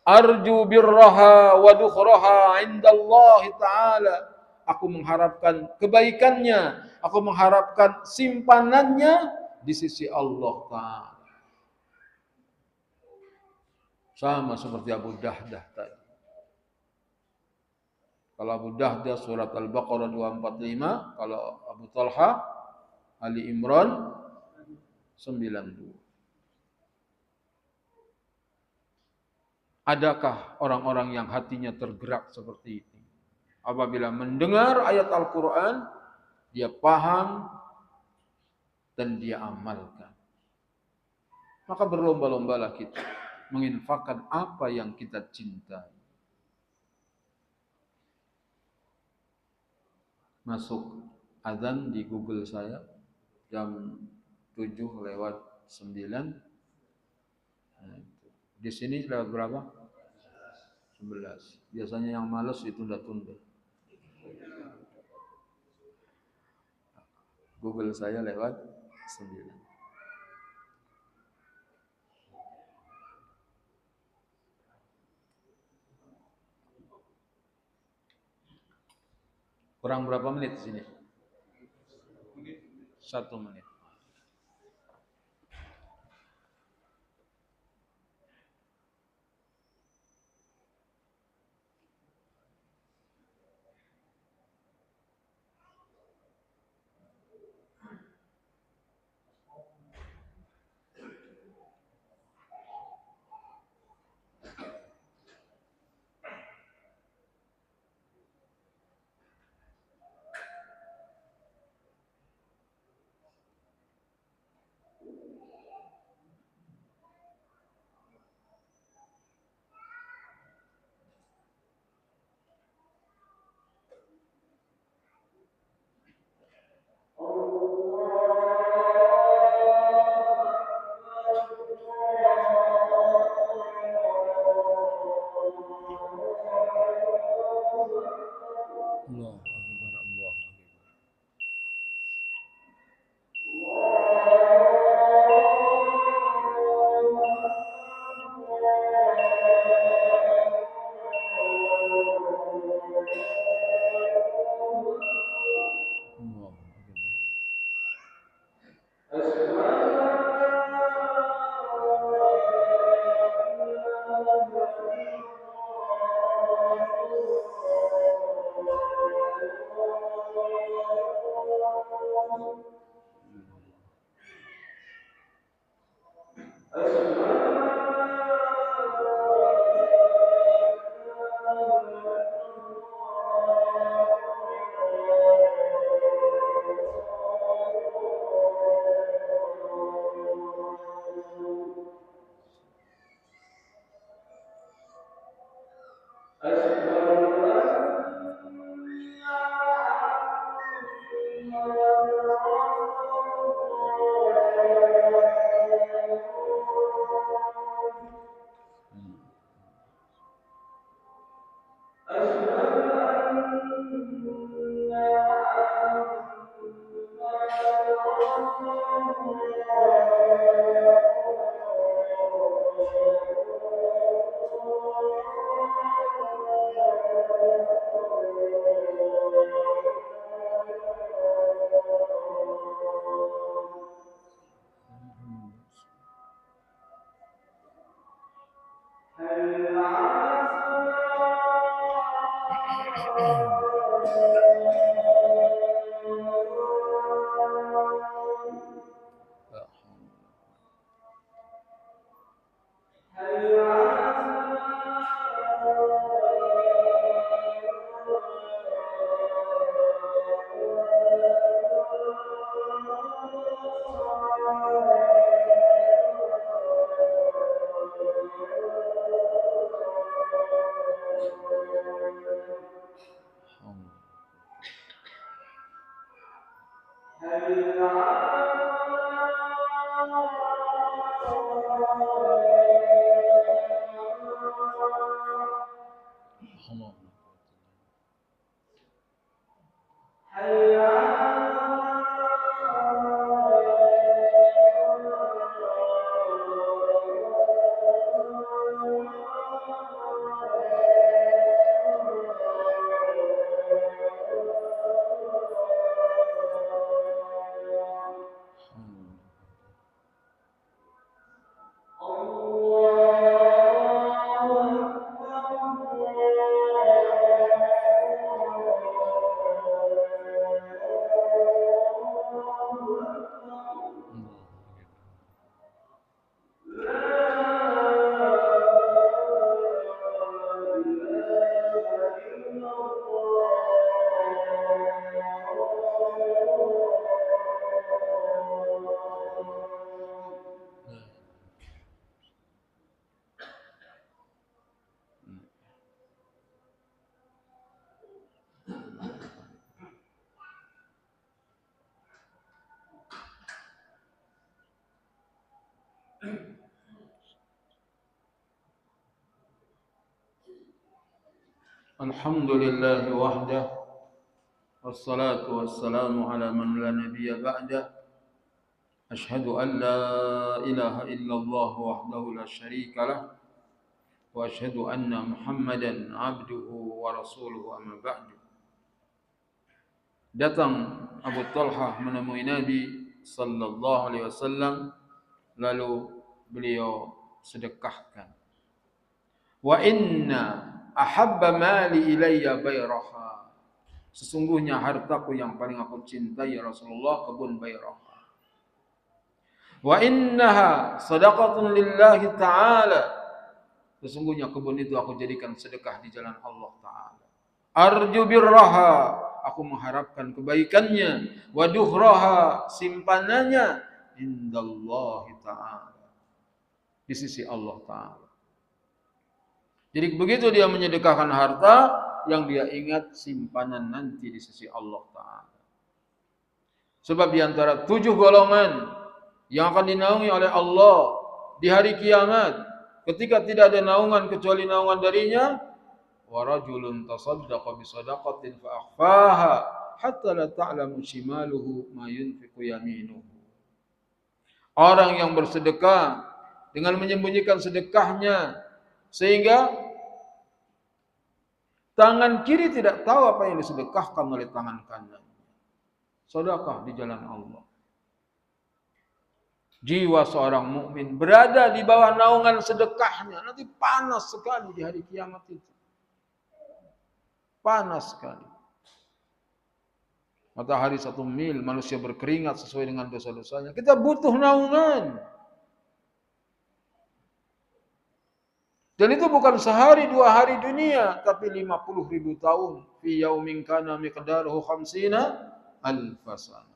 Arju birraha wa dukhraha indallahi Ta'ala. Aku mengharapkan kebaikannya, aku mengharapkan simpanannya di sisi Allah Ta'ala. Sama seperti Abu Dahdah tadi. Kalau Abu Dahdah surat Al-Baqarah 245, kalau Abu Talha Ali Imran 92. Adakah orang-orang yang hatinya tergerak seperti itu? Apabila mendengar ayat Al-Quran, dia paham dan dia amalkan. Maka berlomba-lombalah kita menginfakkan apa yang kita cintai. Masuk azan di Google saya jam 7:09. Di sini lewat berapa? 11. Biasanya yang malas ditunda-tunda. Google saya lewat 9. Kurang berapa menit di sini? 1 menit. Alhamdulillah wahdah, wassalatu wassalamu ala man la nabiyya ba'dah. Ashhadu an la ilaha illallah wahdahu la syarika lah, wa ashhadu anna Muhammadan abduhu wa rasuluhu amma ba'du. Datang Abu Talhah menemui Nabi sallallahu alaihi wasallam, lalu beliau sedekahkan. Wa inna ahabba mali ilayya bayraha. Sesungguhnya hartaku yang paling aku cintai ya Rasulullah kebun Bayrah. Wa innaha sadaqatun lillahi ta'ala. Sesungguhnya kebun itu aku jadikan sedekah di jalan Allah Ta'ala. Arju birraha, aku mengharapkan kebaikannya. Wa duhraha, simpanannya indallahi Ta'ala, di sisi Allah Ta'ala. Jadi begitu dia menyedekahkan harta, yang dia ingat simpanan nanti di sisi Allah Ta'ala. Sebab di antara 7 golongan yang akan dinaungi oleh Allah di hari kiamat, ketika tidak ada naungan kecuali naungan darinya, wa rajulun tasaddaqa bi sadaqatin fa akhfaha hatta la ta'lamu shimaluhu ma yunfiqu yaminuhu. Orang yang bersedekah dengan menyembunyikan sedekahnya sehingga tangan kiri tidak tahu apa yang disedekahkan oleh tangan kanan. Sedekah di jalan Allah. Jiwa seorang mukmin berada di bawah naungan sedekahnya. Nanti panas sekali di hari kiamat itu. Panas sekali. Matahari 1 mil, manusia berkeringat sesuai dengan dosa-dosanya. Kita butuh naungan. Dan itu bukan sehari 2 hari dunia, tapi 50.000 tahun. Fi yaumin kana miqdaruhu 50 alfasana.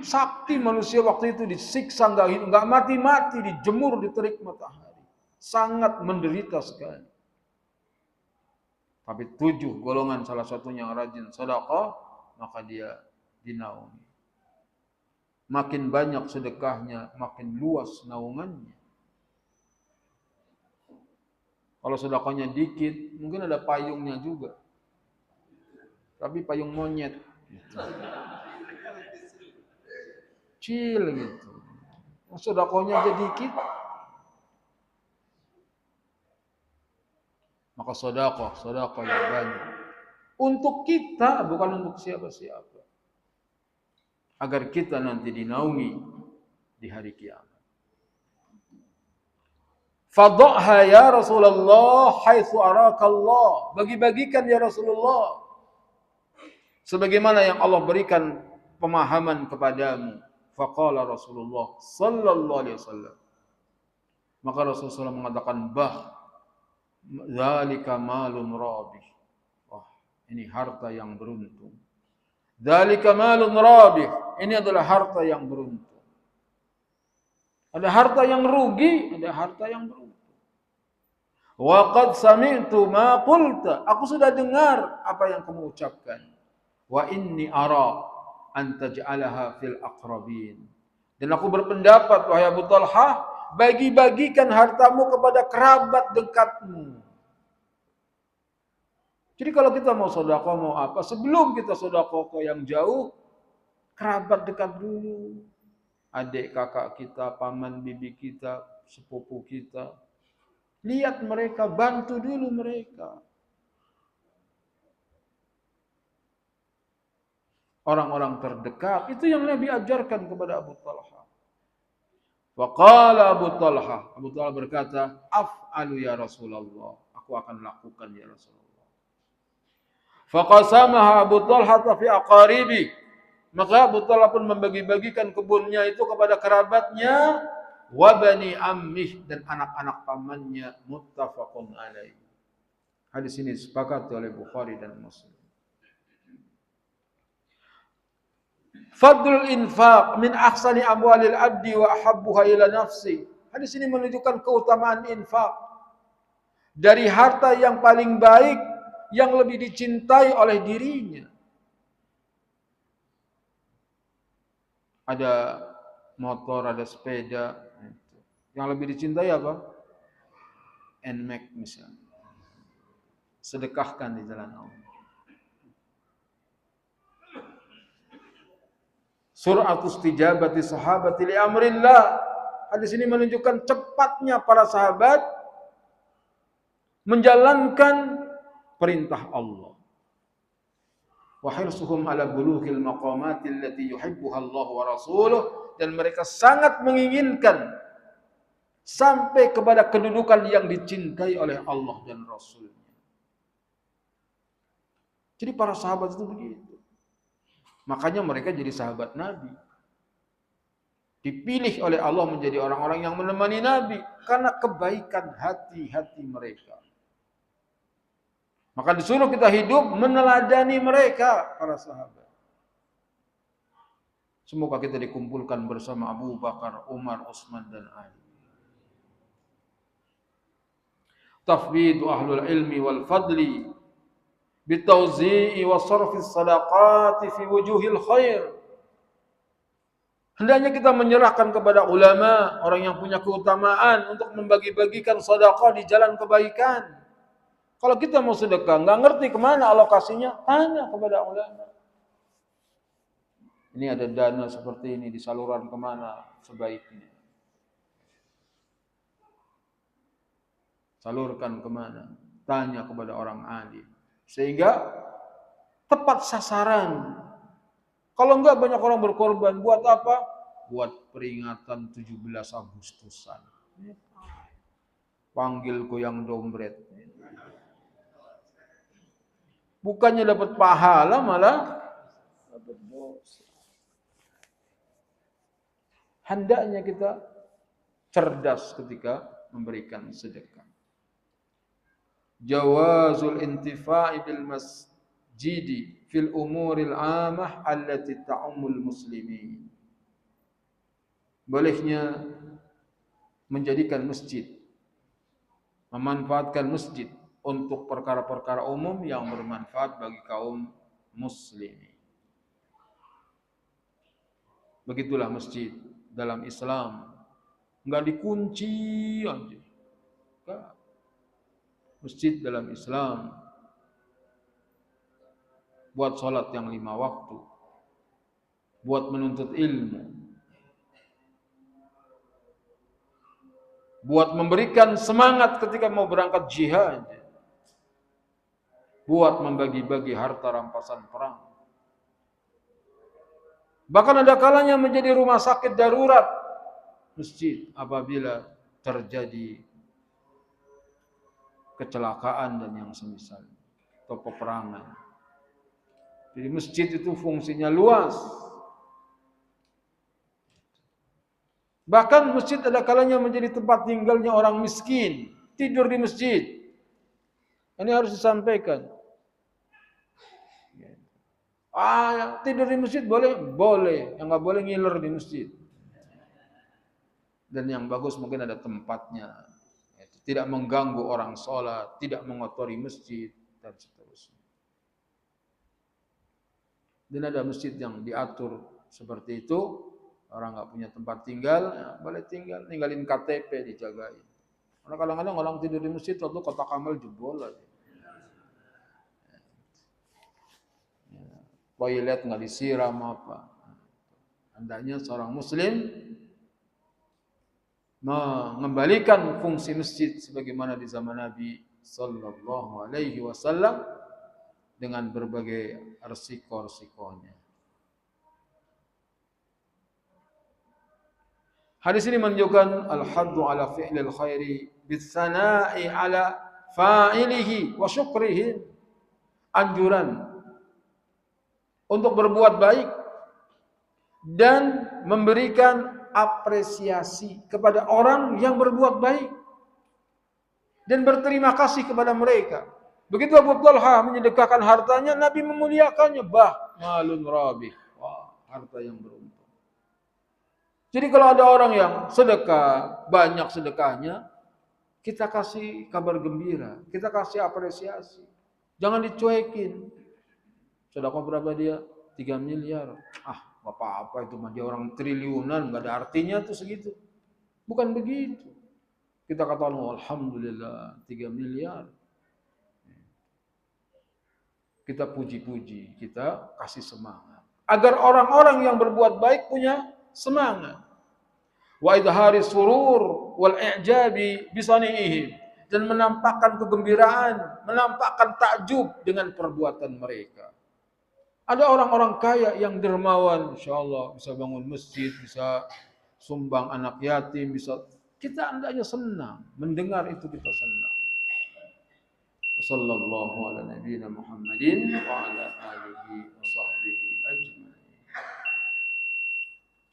Sakti manusia waktu itu disiksa, enggak mati-mati, dijemur di terik matahari. Sangat menderita sekali. Tapi 7 golongan, salah satunya yang rajin sedekah, maka dia dinaungi. Makin banyak sedekahnya, makin luas naungannya. Kalau sedekahnya dikit, mungkin ada payungnya juga. Tapi payung monyet. Kecil gitu. Sedekahnya aja dikit. Maka sedekah yang banyak. Untuk kita, bukan untuk siapa-siapa. Agar kita nanti dinaungi di hari kiamat. Fadha'ha ya Rasulullah haitsu araka Allah. Bagi-bagikan ya Rasulullah sebagaimana yang Allah berikan pemahaman kepadamu. Faqala Rasulullah sallallahu alaihi wasallam. Maka Rasulullah mengatakan, dzalika malun rabih. Wah, ini harta yang beruntung. Dzalika malun rabih. Ini adalah harta yang beruntung. Ada harta yang rugi, ada harta yang beruntung. Wa qad sami'tu ma qulta. Aku sudah dengar apa yang kamu ucapkan. Wa inni ara an taj'alaha fil aqrabin. Dan aku berpendapat, wahai Abu Talhah, bagi-bagikan hartamu kepada kerabat dekatmu. Jadi kalau kita mau sedekah, mau apa, sebelum kita sedekah ke yang jauh, kerabat dekat dulu. Adik kakak kita, paman bibi kita, sepupu kita. Lihat mereka, bantu dulu mereka. Orang-orang terdekat, itu yang Nabi ajarkan kepada Abu Talhah. Faqala Abu Talhah berkata, af'alu ya Rasulullah. Aku akan lakukan ya Rasulullah. Faqasamaha Abu Talhah fi aqaribi. Maka Abu Talhah pun membagi-bagikan kebunnya itu kepada kerabatnya, wa bani ammih, dan anak-anak pamannya. Muttafaqun alaih. Hadis ini disepakati oleh Bukhari dan Muslim. Fadlul infaq min ahsani amwalil abdi wa ahabbuha ila nafsi. Hadis ini menunjukkan keutamaan infak. Dari harta yang paling baik, yang lebih dicintai oleh dirinya. Ada motor, ada sepeda. Yang lebih dicintai apa? NMAX misalnya. sedekahkan di jalan Allah. Sur'atus tijabati sahabati li amrillah. Hadis ini menunjukkan cepatnya para sahabat menjalankan perintah Allah. Wa hirsuhum ala bulughil maqamati allati yuhibbuha Allah wa rasuluh, dan mereka sangat menginginkan sampai kepada kedudukan yang dicintai oleh Allah dan Rasulnya. Jadi para sahabat itu begitu. Makanya mereka jadi sahabat Nabi. Dipilih oleh Allah menjadi orang-orang yang menemani Nabi karena kebaikan hati-hati mereka. Maka disuruh kita hidup meneladani mereka, para sahabat. Semoga kita dikumpulkan bersama Abu Bakar, Umar, Utsman dan Ali. Tafwidu ahlul ilmi wal fadli bitawzi'i wa sarfi sadaqati fi wujuhil khair. Hendaknya kita menyerahkan kepada ulama, orang yang punya keutamaan untuk membagi-bagikan sedekah di jalan kebaikan. Kalau kita mau sedekah, nggak ngerti kemana alokasinya, tanya kepada ulama. Ini ada dana seperti ini, disalurkan kemana sebaiknya. Salurkan kemana? Tanya kepada orang alim. Sehingga tepat sasaran. Kalau enggak banyak orang berkorban. Buat apa? Buat peringatan 17 Agustusan. Panggil goyang dompet. Bukannya dapat pahala, malah dapat dosa. Hendaknya kita cerdas ketika memberikan sedekah. Jawazul intifa'i bil masjidi fil umuril amah allati ta'ummul muslimin. Bolehnya menjadikan masjid, memanfaatkan masjid untuk perkara-perkara umum yang bermanfaat bagi kaum muslimin. Begitulah masjid dalam Islam. Enggak dikunci aja. Enggak. Masjid dalam Islam buat sholat yang 5 waktu, buat menuntut ilmu, buat memberikan semangat ketika mau berangkat jihad, buat membagi-bagi harta rampasan perang. Bahkan ada kalanya menjadi rumah sakit darurat masjid apabila terjadi kecelakaan dan yang semisal atau peperangan. Jadi masjid itu fungsinya luas. Bahkan masjid ada kalanya menjadi tempat tinggalnya orang miskin, tidur di masjid. Ini harus disampaikan. Tidur di masjid boleh? Boleh. Yang nggak boleh ngiler di masjid. Dan yang bagus mungkin ada tempatnya. Tidak mengganggu orang sholat, tidak mengotori masjid, dan seterusnya. Dan ada masjid yang diatur seperti itu, orang nggak punya tempat tinggal, ya boleh tinggal, tinggalin KTP dijagain. Karena kadang-kadang orang tidur di masjid, waktu kotak amal jebol aja. Toilet nggak disiram apa. Hendaknya seorang muslim mengembalikan fungsi masjid sebagaimana di zaman Nabi sallallahu alaihi wasallam dengan berbagai resiko-resikonya. Hadis ini menunjukkan al-haddu ala fi'lil khairi bisana'i ala fa'ilihi wa syukrihi. Anjuran untuk berbuat baik dan memberikan apresiasi kepada orang yang berbuat baik dan berterima kasih kepada mereka. Begitu Abu Talha menyedekahkan hartanya, Nabi memuliakannya. Malun rabih. Wah, harta yang beruntung. Jadi kalau ada orang yang sedekah, banyak sedekahnya, kita kasih kabar gembira, kita kasih apresiasi. Jangan dicuekin. Sedekah berapa dia? 3 miliar. Gak apa-apa itu mah, dia orang triliunan, gak ada artinya tuh segitu. Bukan begitu. Kita katakan alhamdulillah 3 miliar. kita puji-puji, kita kasih semangat. Agar orang-orang yang berbuat baik punya semangat. Wa idhari surur wal i'jabi bisani'ihim, dan menampakkan kegembiraan, menampakkan takjub dengan perbuatan mereka. Ada orang-orang kaya yang dermawan, insyaallah bisa bangun masjid, bisa sumbang anak yatim, bisa, kita hendaknya senang mendengar itu, kita senang. Sallallahu ala nabiyina Muhammadin wa ala alihi wa sahbihi ajma'in.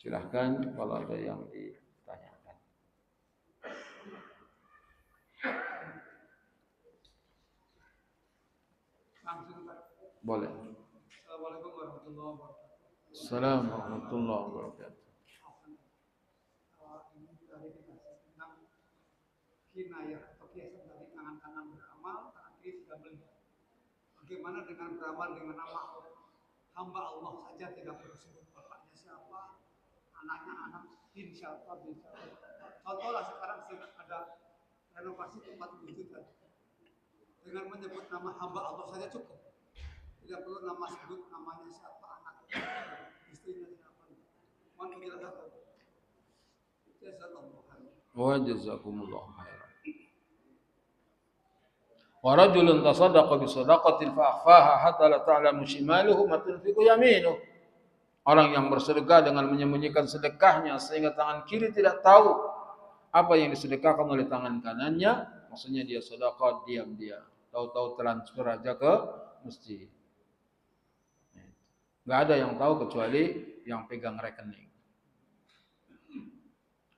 Silahkan kalau ada yang ditanyakan. Boleh. Assalamualaikum warahmatullahi wabarakatuh. Assalamualaikum warahmatullahi wabarakatuh. Ini klarifikasi tentang kinayah atau kiasan dari tangan-tangan beramal, tangan kiri sudah melihat. Bagaimana dengan beramal dengan nama hamba Allah saja, tidak perlu sebut bapaknya siapa, anaknya anak bin siapa, bin siapa. Contohlah sekarang sedang ada renovasi tempat wujud, dengan menyebut nama hamba Allah saja cukup. Tidak perlu nama sebut namanya siapa, anak istrinya siapa. Mohon penjelasan. Wa jazakumullah khairan. Wa rajulun tasaddaqa bi sadaqatin fa akhfaha hatta la ta'lamu shimaluhu ma tunfiqu yaminuhu. Orang yang bersedekah dengan menyembunyikan sedekahnya sehingga tangan kiri tidak tahu apa yang disedekahkan oleh tangan kanannya, maksudnya dia sedekah diam-diam, tahu-tahu transfer aja ke masjid. Enggak ada yang tahu kecuali yang pegang rekening.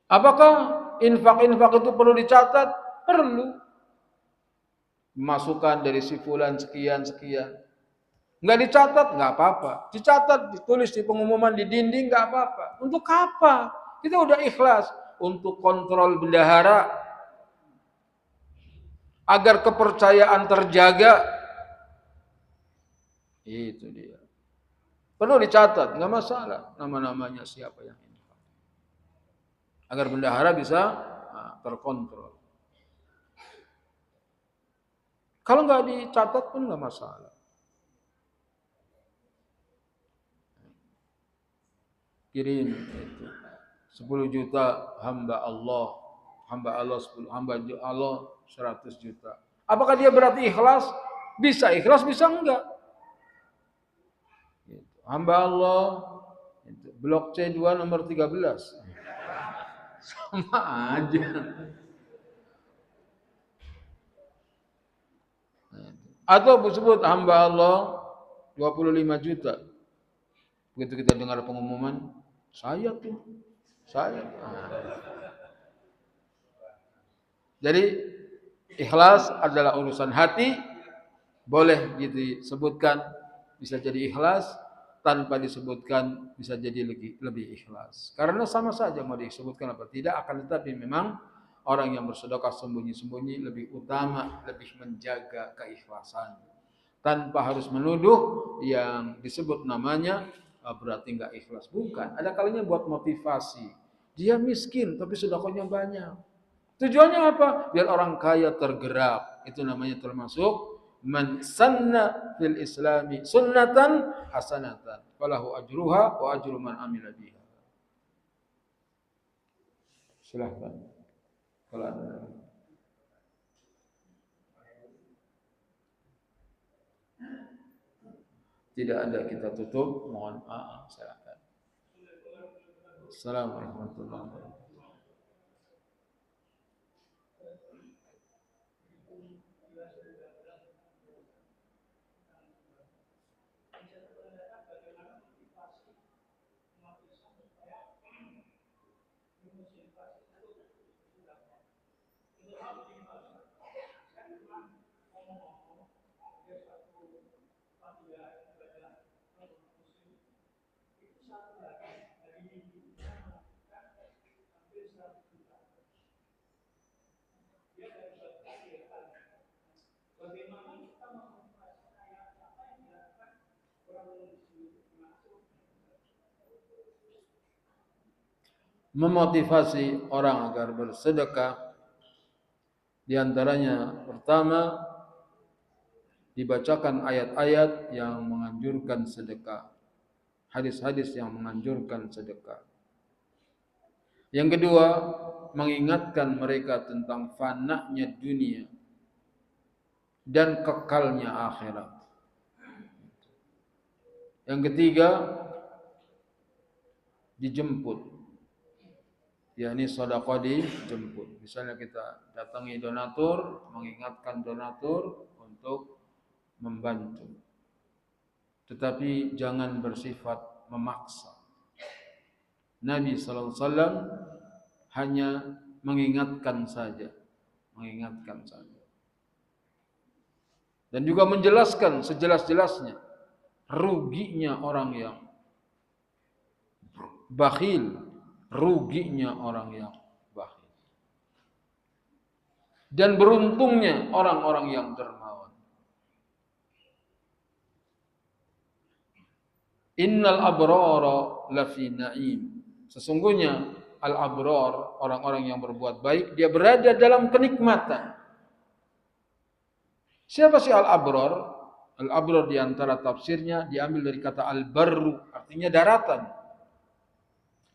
Apakah infak-infak itu perlu dicatat? Perlu. Masukan dari si fulan sekian-sekian. Enggak dicatat, enggak apa-apa. Dicatat, ditulis di pengumuman di dinding, enggak apa-apa. Untuk apa? Kita udah ikhlas. Untuk kontrol bendahara. Agar kepercayaan terjaga. Itu dia. Perlu dicatat, enggak masalah. Nama-namanya siapa yang infak. Agar bendahara bisa terkontrol. Kalau nggak dicatat pun nggak masalah. Kirim itu 10 juta hamba Allah 10, hamba Allah 100 juta. Apakah dia berarti ikhlas? Bisa ikhlas, bisa enggak. Hamba Allah itu, blok C2 nomor 13. Sama aja. Atau disebut hamba Allah 25 juta. Begitu kita dengar pengumuman, saya. Jadi ikhlas adalah urusan hati, boleh disebutkan bisa jadi ikhlas, tanpa disebutkan bisa jadi lebih ikhlas. Karena sama saja mau disebutkan apa tidak, akan tetapi memang orang yang bersedekah sembunyi-sembunyi lebih utama, lebih menjaga keikhlasan. Tanpa harus menuduh yang disebut namanya berarti enggak ikhlas. Bukan. Ada kalinya buat motivasi. Dia miskin tapi sedekahnya banyak. Tujuannya apa? Biar orang kaya tergerak. Itu namanya termasuk man sanna fil islami sunnatan hasanatan falahu ajruha wa ajru man amila biha. Silahkan. Kalau ada. Tidak ada, kita tutup. Mohon maaf. Silahkan. Assalamualaikum warahmatullahi wabarakatuh. Memotivasi orang agar bersedekah, di antaranya pertama dibacakan ayat-ayat yang menganjurkan sedekah, hadis-hadis yang menganjurkan sedekah. Yang kedua, mengingatkan mereka tentang fananya dunia dan kekalnya akhirat. Yang ketiga, dijemput, yakni sedekah dijemput. Misalnya kita datangi donatur, mengingatkan donatur untuk membantu, tetapi jangan bersifat memaksa. Nabi sallallahu alaihi wasallam hanya mengingatkan saja, dan juga menjelaskan sejelas-jelasnya ruginya orang yang bakhil, dan beruntungnya orang-orang yang dermawan. Innal abrara lafi na'im. Sesungguhnya al-abrar, orang-orang yang berbuat baik, dia berada dalam kenikmatan. Siapa sih al-abrar? Al-abrar di antara tafsirnya diambil dari kata al-barru, artinya daratan.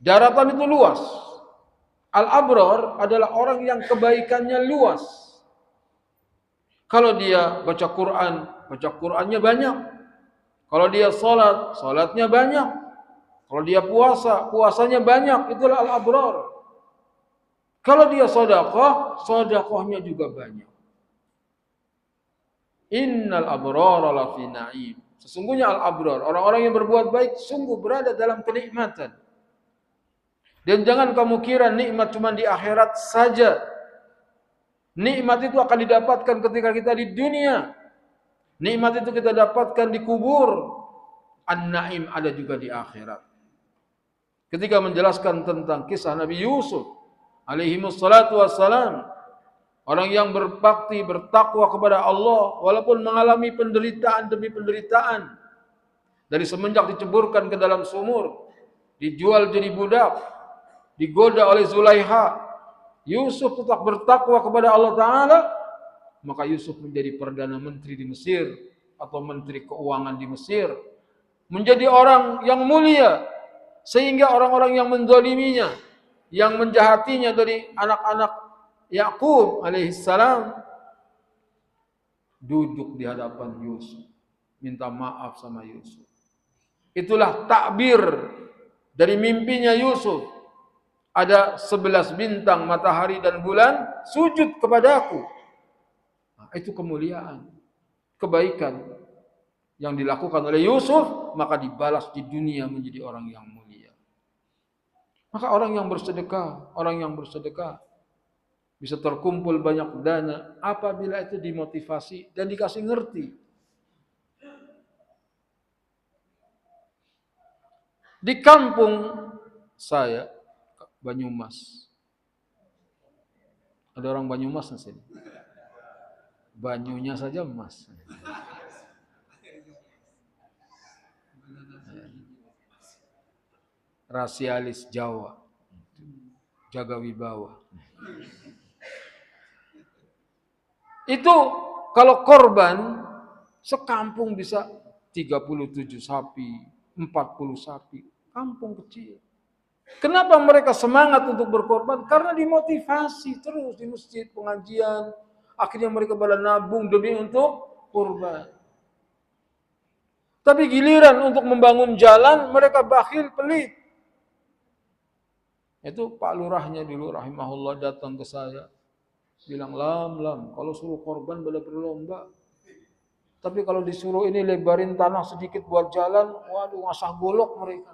Daratan itu luas. Al-abrar adalah orang yang kebaikannya luas. Kalau dia baca Quran, baca Qurannya banyak. Kalau dia salat, salatnya banyak. Kalau dia puasa, puasanya banyak. Itulah al-abrar. Kalau dia sedekah, sedekahnya juga banyak. Innal abrara lafi na'im. Sesungguhnya al-abrar, orang-orang yang berbuat baik sungguh berada dalam kenikmatan. Dan jangan kamu kira nikmat cuma di akhirat saja. Nikmat itu akan didapatkan ketika kita di dunia. Nikmat itu kita dapatkan di kubur. An-na'im ada juga di akhirat. Ketika menjelaskan tentang kisah Nabi Yusuf alaihi wassalatu wassalam, orang yang berbakti, bertakwa kepada Allah walaupun mengalami penderitaan demi penderitaan. Dari semenjak diceburkan ke dalam sumur, dijual jadi budak, digoda oleh Zulaiha, Yusuf tetap bertakwa kepada Allah Ta'ala, maka Yusuf menjadi Perdana Menteri di Mesir atau Menteri Keuangan di Mesir, menjadi orang yang mulia, sehingga orang-orang yang menzaliminya, yang menjahatinya dari anak-anak Yakub alaihissalam, duduk di hadapan Yusuf, minta maaf sama Yusuf. Itulah takbir dari mimpinya Yusuf. Ada 11 bintang, matahari dan bulan sujud kepadaku. Nah, itu kemuliaan, kebaikan yang dilakukan oleh Yusuf, maka dibalas di dunia menjadi orang yang mulia. Maka orang yang bersedekah bisa terkumpul banyak dana apabila itu dimotivasi dan dikasih ngerti. Di kampung saya, Banyumas. Ada orang Banyumas di sini. Banyunya saja emas. Rasialis Jawa. Jaga wibawa. Itu kalau korban sekampung bisa 37 sapi, 40 sapi. Kampung kecil. Kenapa mereka semangat untuk berkorban? Karena dimotivasi terus di masjid, pengajian. Akhirnya mereka pada nabung demi untuk korban. Tapi giliran untuk membangun jalan, mereka bakhil, pelit. Itu Pak Lurahnya dulu rahimahullah datang ke saya. Bilang, lam, kalau suruh korban pada berlomba. Tapi kalau disuruh ini lebarin tanah sedikit buat jalan, waduh ngasah golok mereka.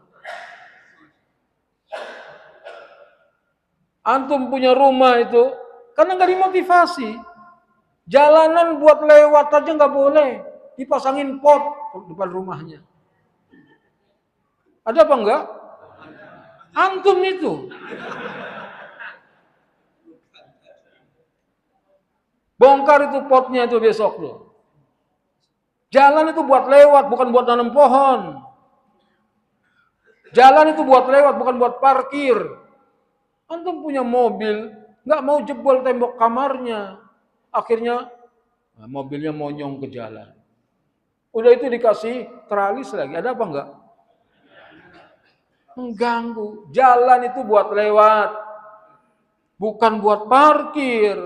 Antum punya rumah itu, karena nggak dimotivasi. Jalanan buat lewat aja nggak boleh, dipasangin pot depan rumahnya. Ada apa enggak? Antum itu. Bongkar itu potnya itu besok loh. Jalan itu buat lewat, bukan buat nanam pohon. Jalan itu buat lewat, bukan buat parkir. Antum punya mobil, nggak mau jebol tembok kamarnya. Akhirnya mobilnya monyong ke jalan. Udah itu dikasih teralis lagi. Ada apa enggak? Mengganggu. Jalan itu buat lewat, bukan buat parkir.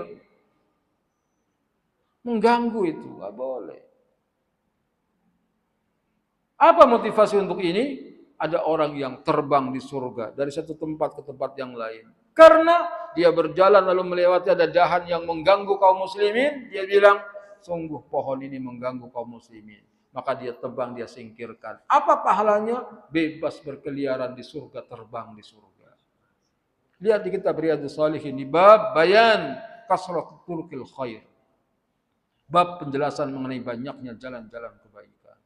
Mengganggu itu, nggak boleh. Apa motivasi untuk ini? Ada orang yang terbang di surga dari satu tempat ke tempat yang lain. Karena dia berjalan lalu melewati ada dahan yang mengganggu kaum muslimin, dia bilang, sungguh pohon ini mengganggu kaum muslimin. Maka dia tebang, dia singkirkan. Apa pahalanya? Bebas berkeliaran di surga, terbang di surga. Lihat di kitab Riyadhus Shalihin, di bab bayan kasratul turqil khair. Bab penjelasan mengenai banyaknya jalan-jalan kebaikan.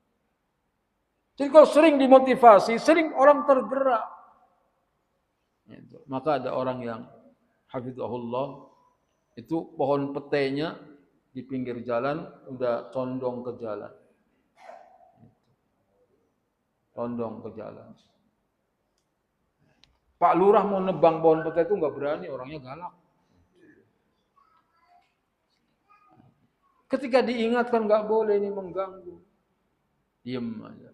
Jadi kalau sering dimotivasi, sering orang tergerak. Maka ada orang yang hafizahullah, itu pohon petainya di pinggir jalan udah condong ke jalan. Condong ke jalan. Pak Lurah mau nebang pohon petai itu nggak berani, orangnya galak. Ketika diingatkan nggak boleh, ini mengganggu, diem aja.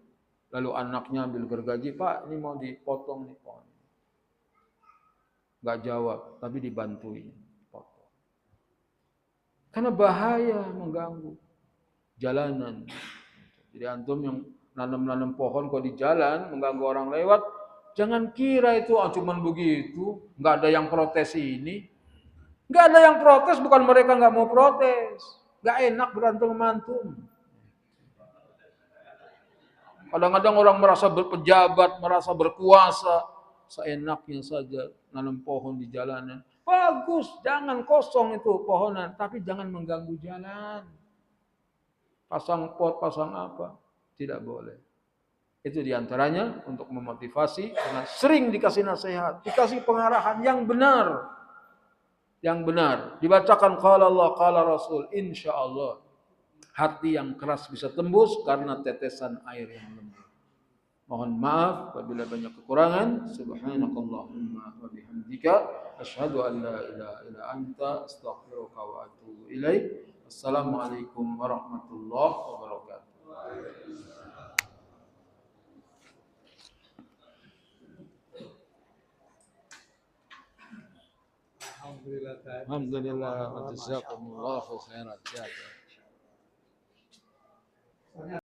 Lalu anaknya ambil gergaji, Pak ini mau dipotong nih pohon. Nggak jawab, tapi dibantuin potong. Karena bahaya, mengganggu jalanan. Jadi antum yang nanam-nanam pohon kok di jalan mengganggu orang lewat, jangan kira itu cuman begitu, nggak ada yang protes ini. Nggak ada yang protes, bukan mereka nggak mau protes. Nggak enak berantem sama antum. Kadang-kadang orang merasa berpejabat, merasa berkuasa, seenaknya saja nanam pohon di jalanan. Bagus, jangan kosong itu pohonan, tapi jangan mengganggu jalan. Pasang pot, pasang apa, tidak boleh. Itu diantaranya untuk memotivasi dengan sering dikasih nasihat, dikasih pengarahan yang benar. Yang benar. Dibacakan qala Allah, qala Rasul, insya Allah hati yang keras bisa tembus karena tetesan air yang lembut. Mohon maaf apabila banyak kekurangan. Subhanakallahumma wa bihamdika asyhadu an la ilaha illa anta astaghfiruka wa atubu ilaik. Assalamualaikum warahmatullahi wabarakatuh. Alhamdulillah wa jazakumullahu khairan.